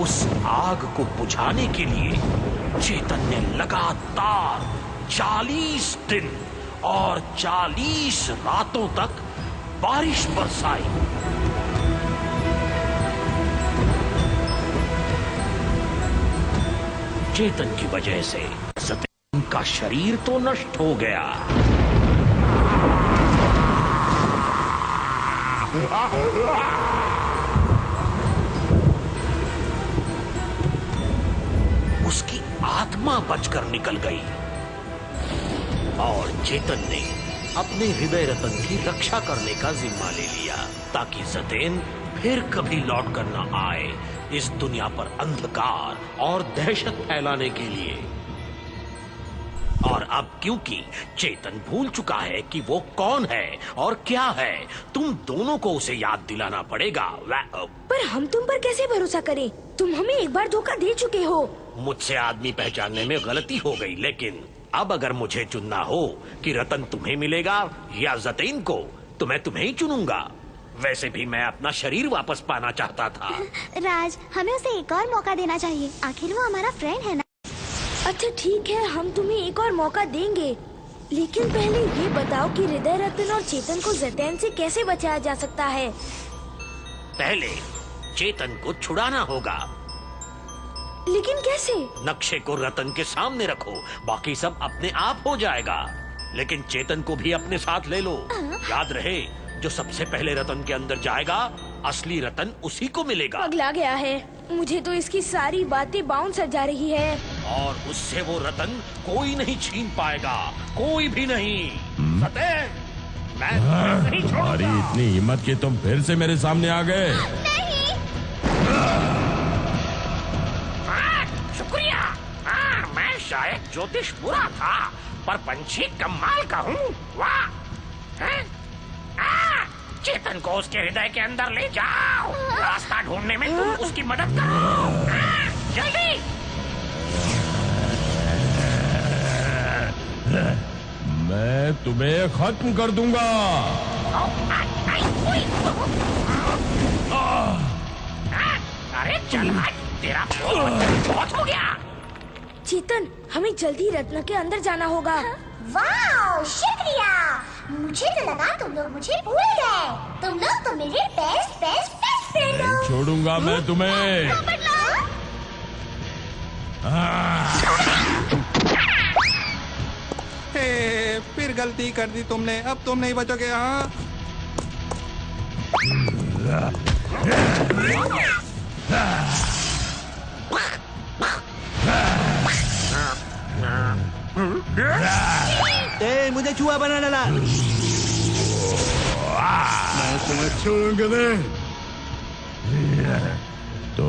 उस आग को बुझाने के लिए चेतन ने लगातार 40 दिन और 40 रातों तक बारिश बरसाई। चेतन की वजह से जतेन का शरीर तो नष्ट हो गया, उसकी आत्मा बचकर निकल गई और चेतन ने अपने हृदय रत्न की रक्षा करने का जिम्मा ले लिया, ताकि जतेन फिर कभी लौट कर न आए इस दुनिया पर अंधकार और दहशत फैलाने के लिए। और अब क्योंकि चेतन भूल चुका है कि वो कौन है और क्या है, तुम दोनों को उसे याद दिलाना पड़ेगा। पर हम तुम पर कैसे भरोसा करें? तुम हमें एक बार धोखा दे चुके हो। मुझसे आदमी पहचानने में गलती हो गई, लेकिन अब अगर मुझे चुनना हो कि रतन तुम्हें मिलेगा या जतेन को, तो मैं तुम्हें ही चुनूंगा। वैसे भी मैं अपना शरीर वापस पाना चाहता था। राज, हमें उसे एक और मौका देना चाहिए, आखिर वो हमारा फ्रेंड है ना। अच्छा ठीक है, हम तुम्हें एक और मौका देंगे, लेकिन पहले ये बताओ कि हृदय रत्न और चेतन को जतेन से कैसे बचाया जा सकता है? पहले चेतन को छुड़ाना होगा। लेकिन कैसे? नक्शे को रतन के सामने रखो, बाकी सब अपने आप हो जाएगा। लेकिन चेतन को भी अपने साथ ले लो। याद रहे, जो सबसे पहले रतन के अंदर जाएगा, असली रतन उसी को मिलेगा। पगला गया है, मुझे तो इसकी सारी बातें बाउंसर जा रही है। और उससे वो रतन कोई नहीं छीन पाएगा, कोई भी नहीं। जतेन, मैं तुम्हें नहीं छोड़ूंगा। तुम्हारी इतनी हिम्मत कि तुम फिर से मेरे सामने आ गए। नहीं। शायद ज्योतिष बुरा था, पर पंछी कमाल का हूँ। वाह! हैं? चेतन को उसके हृदय के अंदर ले जाओ। रास्ता ढूंढने में तुम उसकी मदद करो। जल्दी! मैं तुम्हें खत्म कर दूंगा। अरे चल हट, तेरा बहुत हो गया। चेतन, हमें जल्दी रत्न के अंदर जाना होगा। वाह, शुक्रिया। मुझे तो लगा तुम लोग मुझे भूल गए। तुम लोग तो मेरे बेस्ट फ्रेंड हो। नहीं छोड़ूंगा मैं तुम्हें। फिर गलती कर दी तुमने, अब तुम नहीं बचोगे। हाँ, मुझे चूहा बना डाला। मैं तुम्हें छोड़ूंगा नहीं। तो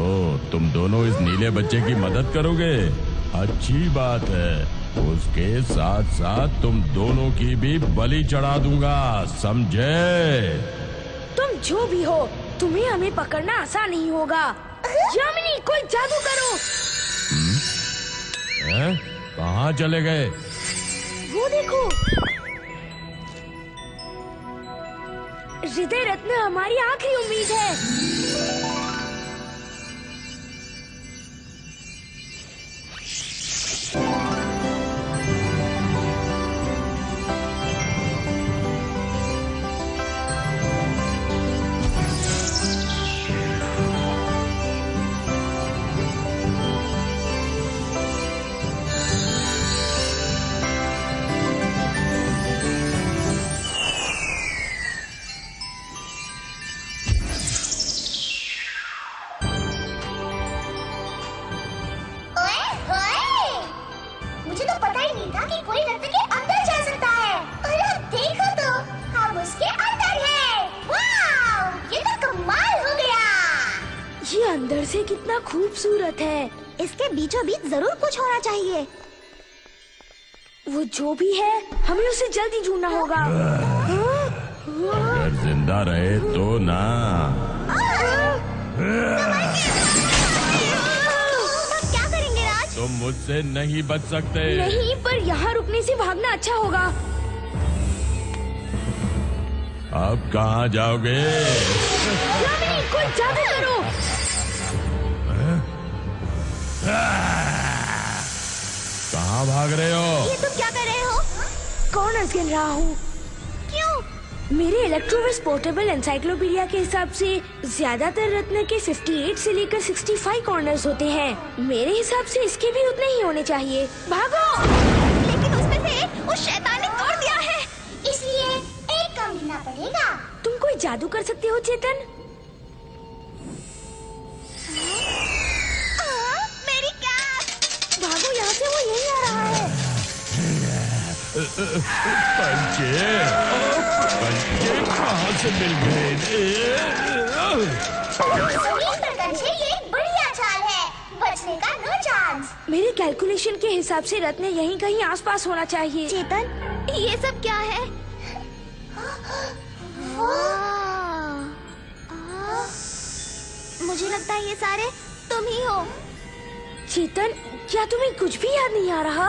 तुम दोनों इस नीले बच्चे की मदद करोगे? अच्छी बात है। उसके साथ साथ तुम दोनों की भी बलि चढ़ा दूंगा, समझे? तुम जो भी हो, तुम्हें हमें पकड़ना आसान नहीं होगा। यामिनी, कोई जादू करो। कहाँ चले गए? वो देखो, हृदय रत्न हमारी आखिरी उम्मीद है। अंदर से कितना खूबसूरत है। इसके बीचों बीच जरूर कुछ होना चाहिए। वो जो भी है, हमें उसे जल्दी ढूंढना होगा। अगर जिंदा रहे तो ना। क्या करेंगे राज? तुम मुझसे नहीं बच सकते। नहीं, पर यहाँ रुकने से भागना अच्छा होगा। अब कहाँ जाओगे? कोई जादू करो। कहाँ भाग रहे हो? ये तुम क्या कर रहे हो? कॉर्नर्स गिन रहा हूँ। क्यों? मेरे इलेक्ट्रोविस पोर्टेबल एनसाइक्लोपीडिया के हिसाब से ज्यादातर रत्न के 58 से लेकर 65 कॉर्नर्स होते हैं। मेरे हिसाब से इसके भी उतने ही होने चाहिए। भागो! लेकिन उसमें से उस शैतान ने तोड़ दिया है, इसलिए एक कम गिनना पड़ेगा। तुम कोई जादू कर सकते हो चेतन? मेरी कैप! भागो यहाँ से, वो यहीं आ रहा है। पंचे कहाँ से मिल गए? ये बढ़िया चाल है, बचने का नो चांस। मेरे कैलकुलेशन के हिसाब से रत्न यहीं कहीं आसपास होना चाहिए। चेतन, ये सब क्या है? मुझे लगता है ये सारे तुम ही हो। चेतन, क्या तुम्हें कुछ भी याद नहीं आ रहा?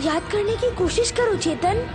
याद करने की कोशिश करो चेतन।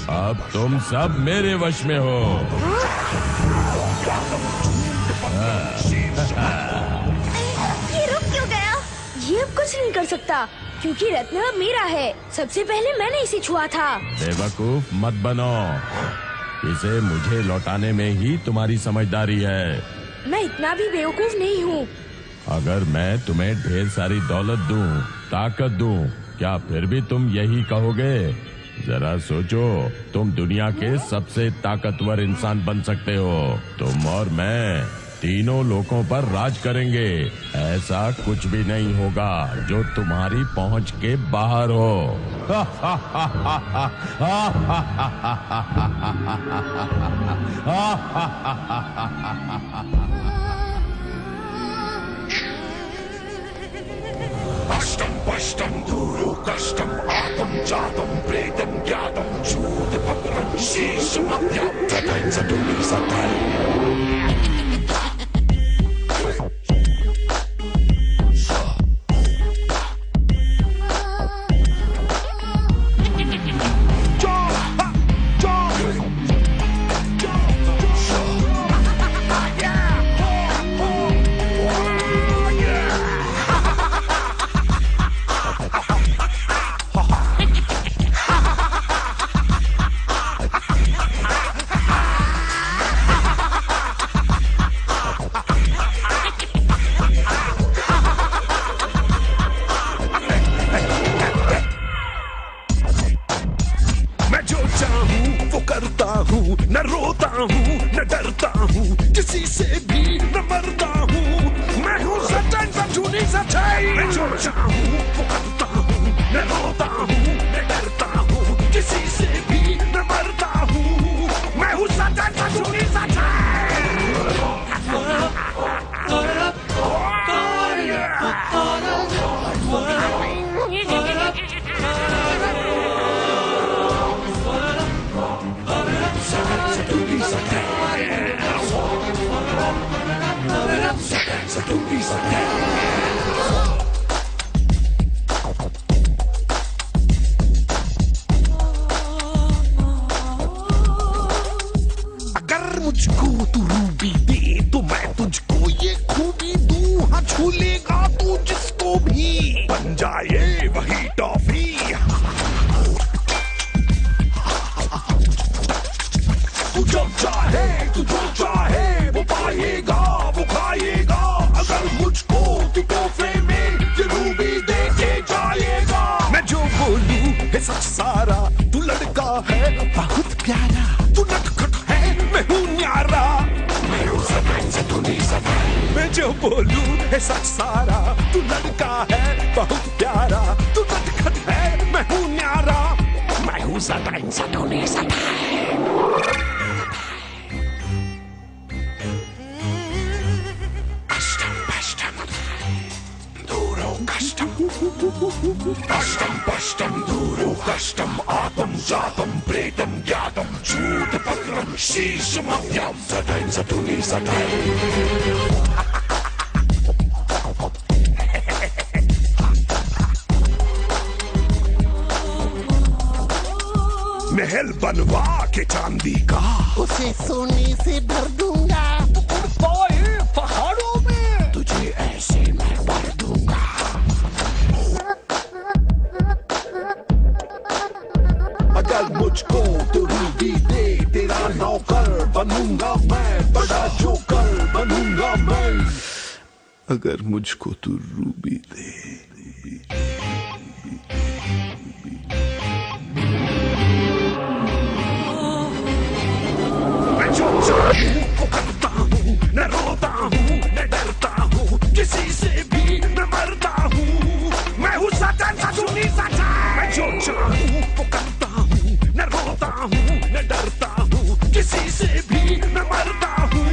अब तुम सब मेरे वश में हो। ये रुक क्यों गया? ये अब कुछ नहीं कर सकता, क्योंकि रत्न अब मेरा है। सबसे पहले मैंने इसे छुआ था। बेवकूफ मत बनो, इसे मुझे लौटाने में ही तुम्हारी समझदारी है। मैं इतना भी बेवकूफ नहीं हूँ। अगर मैं तुम्हें ढेर सारी दौलत दूं, ताकत दूं, क्या फिर भी तुम यही कहोगे? जरा सोचो, तुम दुनिया के सबसे ताकतवर इंसान बन सकते हो। तुम और मैं तीनों लोगों पर राज करेंगे। ऐसा कुछ भी नहीं होगा जो तुम्हारी पहुंच के बाहर हो। Ashtam pashtam duru kashtam atam jatam pretam gyatam chud pakram shisham atyam tatain satuni satai. न रोता हूँ न डरता हूँ किसी से भी न मरता हूँ मैं हूँ सच्चाई सचूनी सच्चाई मैं जो चाहूँ वो करता हूँ न रोता हूँ न डरता हूँ किसी से भी न मरता हूँ मैं हूँ सच्चाई सचूनी अगर मुझको तू रूबी दे तो मैं तुझको ये खूबी दूं हाँ छू लेगा तू जिसको भी बन जाए वही टॉफी तू जब चाहे तू जो चाहे वो पाएगा वो खाएगा अगर मुझको तू तोहफे में ये रूबी दे के जाएगा मैं जो बोलूं है सच सारा तू लड़का है बहुत प्यारा तू नटखट है मैं हूँ न्यारा मैं हूँ सताई से तू नहीं सताई मैं जो बोलूं है सच सारा तू लड़का है बहुत प्यारा तू नटखट है मैं हूँ न्यारा मैं हूँ सताई से तू नहीं सताई Ashtam pashtam duru kashtam atam jatam pretam gyatam chud pakram shisham atyam satain satuni satai महल बनवा के चांदी का उसे सोने से भर दूंगा पहाड़ों में तुझे ऐसे मैं भर दूंगा अगर मुझको तू रूबी दे तेरा नौकर बनूंगा मैं बड़ा जोकर बनूंगा मैं अगर मुझको तू रूबी दे मैं जो चाहूं वो करता हूँ न रोता हूँ न डरता हूँ किसी से भी न मरता हूँ मैं हूँ सच्चा सचूनी सच्चा मैं जो चाहूं वो करता हूँ न रोता हूँ न डरता हूँ किसी से भी न मरता हूँ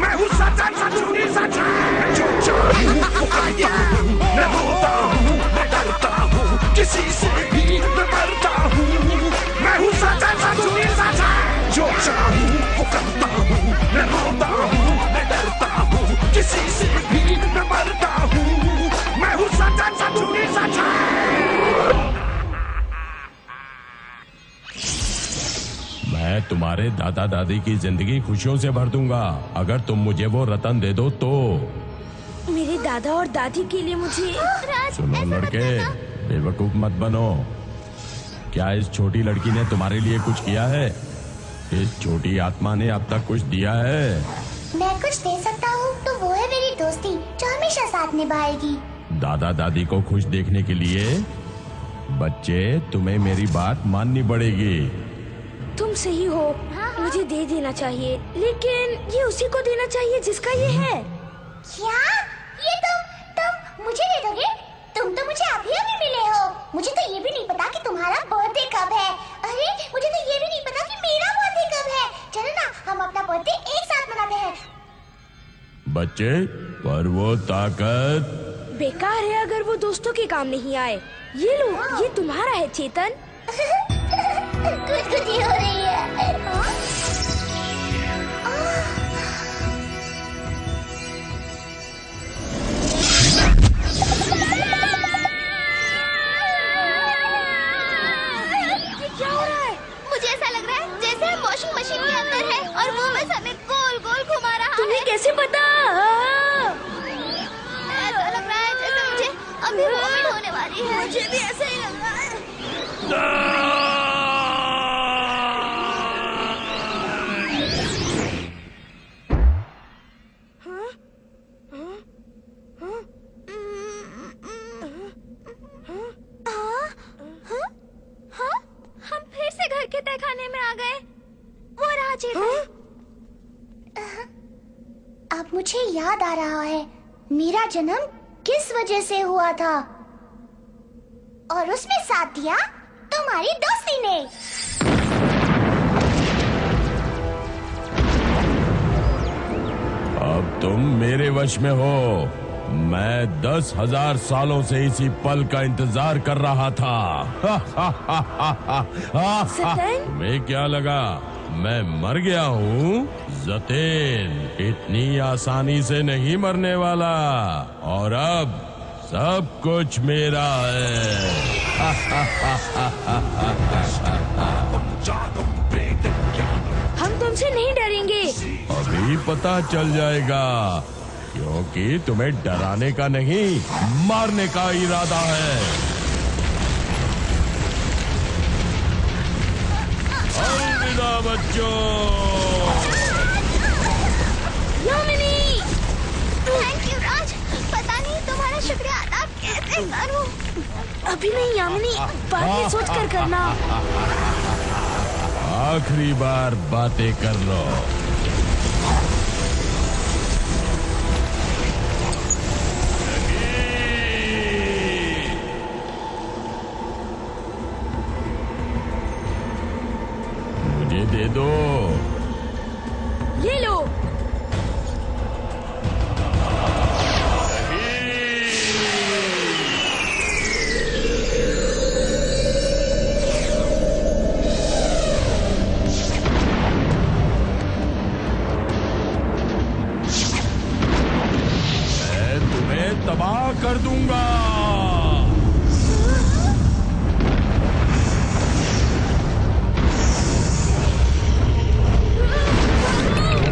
मैं हूँ सच्चा सचूनी सच्चा मैं जो चाहूं वो करता हूँ न रोता हूँ न डरता हूँ किसी से भी न मरता हूँ मैं हूँ सच्चा सचूनी सच्चा जो चाहूं वो करता हूँ न रोता हूँ न डरता हूँ किसी से भी न मरता हूँ मैं हूँ सच्चा सचूनी सच्चा मैं तुम्हारे दादा दादी की जिंदगी खुशियों से भर दूंगा अगर तुम मुझे वो रतन दे दो तो। मेरे दादा और दादी के लिए मुझे सुनो लड़के, बेवकूफ मत बनो। क्या इस छोटी लड़की ने तुम्हारे लिए कुछ किया है? इस छोटी आत्मा ने अब तक कुछ दिया है? मैं कुछ दे सकता हूँ तो वो है मेरी दोस्ती जो हमेशा साथ निभाएगी। दादा दादी को खुश देखने के लिए बच्चे तुम्हें मेरी बात माननी पड़ेगी। तुम सही हो, मुझे दे देना चाहिए, लेकिन ये उसी को देना चाहिए जिसका ये है। क्या? ये तुम मुझे दे दोगे? तुम तो मुझे अभी मिले हो। मुझे तो ये भी नहीं पता कि तुम्हारा बर्थडे कब है। अरे मुझे तो ये भी नहीं पता कि मेरा बर्थडे कब है। चलो ना, हम अपना बर्थडे एक साथ मनाते हैं। बच्चे, पर वो ताकत बेकार है अगर वो दोस्तों के काम नहीं आए। ये लो, ये तुम्हारा है चेतन। गुदगुदी हो रही है। क्या हो रहा है? मुझे ऐसा लग रहा है जैसे हम वॉशिंग मशीन के अंदर है और वो बस हमें गोल गोल घुमा रहा है। तुम्हें कैसे पता? ऐसा लग रहा है जैसे मुझे अभी वॉमिट होने वाली है। मुझे भी ऐसा ही लग रहा है। हम फिर से घर के तहखाने में आ गए। वो रहा चेतन। अब मुझे याद आ रहा है मेरा जन्म किस वजह से हुआ था, और उसमें साथ दिया तुम्हारी दोस्ती ने। अब तुम मेरे वश में हो। मैं 10,000 सालों से इसी पल का इंतजार कर रहा था। तुम्हें क्या लगा मैं मर गया हूँ? ज़तेन इतनी आसानी से नहीं मरने वाला, और अब सब कुछ मेरा है। हम तुमसे नहीं डरेंगे। अभी पता चल जाएगा, क्योंकि तुम्हें डराने का नहीं, मारने का इरादा है। अलविदा बच्चों। यामिनी! थैंक यू राज। पता नहीं तुम्हारा शुक्रिया अदा कैसे करूं। अभी नहीं यामिनी, बाद में सोच कर करना। आखिरी बार बातें कर लो। मुझे दे दो। ये लो। तबाह कर दूंगा।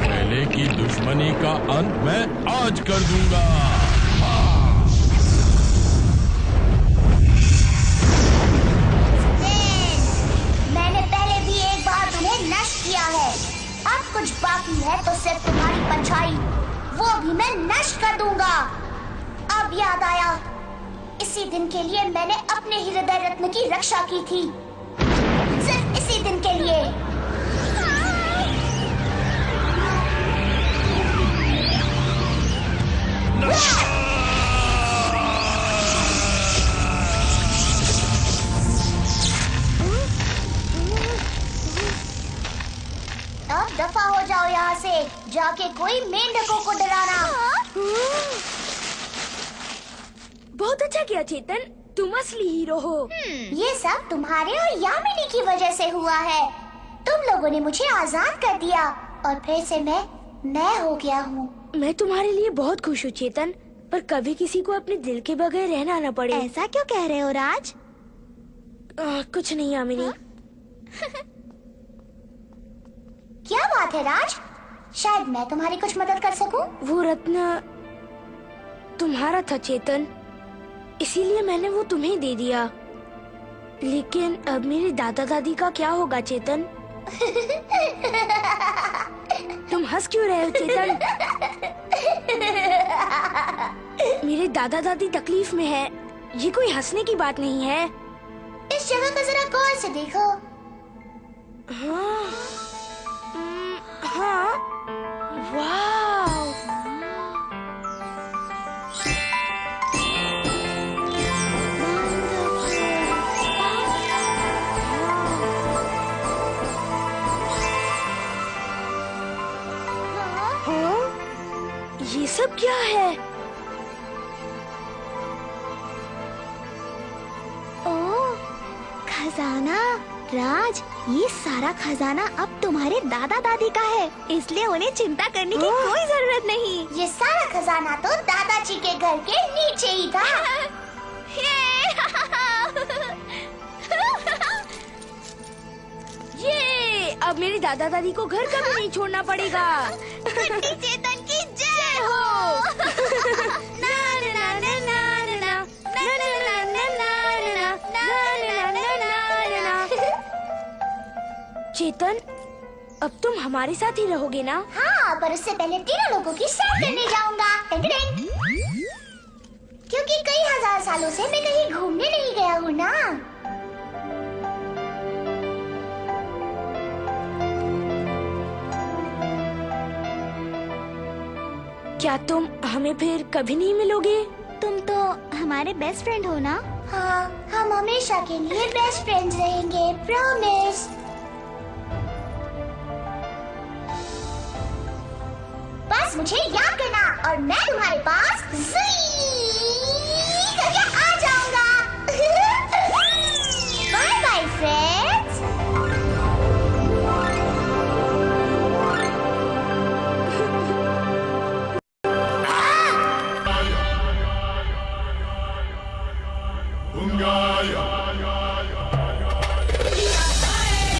पहले की दुश्मनी का अंत मैं आज कर दूंगा। मैंने पहले भी एक बार तुम्हें नष्ट किया है। अब कुछ बाकी है तो सिर्फ तुम्हारी परछाई, वो भी मैं नष्ट कर दूंगा। अब याद आया, इसी दिन के लिए मैंने अपने हृदय रत्न की रक्षा की थी, सिर्फ इसी दिन के लिए। अब दफा हो जाओ यहाँ से, जाके कोई मेंढकों को डराना। बहुत अच्छा किया चेतन, तुम असली हीरो हो। ये सब तुम्हारे और यामिनी की वजह से हुआ है। तुम लोगों ने मुझे आजाद कर दिया और फिर से मैं हो गया हूँ। मैं तुम्हारे लिए बहुत खुश हूँ चेतन, पर कभी किसी को अपने दिल के बगैर रहना न पड़े। ऐसा क्यों कह रहे हो राज? कुछ नहीं यामिनी। क्या बात है राज? शायद मैं तुम्हारी कुछ मदद कर सकूं। वो रत्न तुम्हारा था चेतन, इसीलिए मैंने वो तुम्हें दे दिया। लेकिन अब मेरे दादा दादी का क्या होगा चेतन? तुम हंस क्यों रहे हो चेतन? मेरे दादा दादी तकलीफ में है, ये कोई हंसने की बात नहीं है। इस जगह को जरा गौर से देखो। हाँ, हाँ, वाव। हाँ, ये सब क्या है? खजाना राज, ये सारा खजाना अब तुम्हारे दादा दादी का है, इसलिए उन्हें चिंता करने की कोई जरूरत नहीं। ये सारा खजाना तो दादाजी के घर के नीचे ही था। ये अब मेरे दादा दादी को घर कभी नहीं छोड़ना पड़ेगा। चेतन की जय हो। ना ना ना ना ना ना ना ना ना चेतन, अब तुम हमारे साथ ही रहोगे ना? हाँ, पर उससे पहले तीनों लोगों की सैर करने जाऊंगा। क्योंकि कई हजार सालों से मैं कहीं घूमने नहीं गया हूँ ना। क्या तुम हमें फिर कभी नहीं मिलोगे? तुम तो हमारे बेस्ट फ्रेंड हो ना? हाँ, हम हमेशा के लिए बेस्ट फ्रेंड्स रहेंगे, प्रॉमिस। बस मुझे याद करना और मैं तुम्हारे पास करके आ जाऊंगा। Bye bye friends. Ungaya.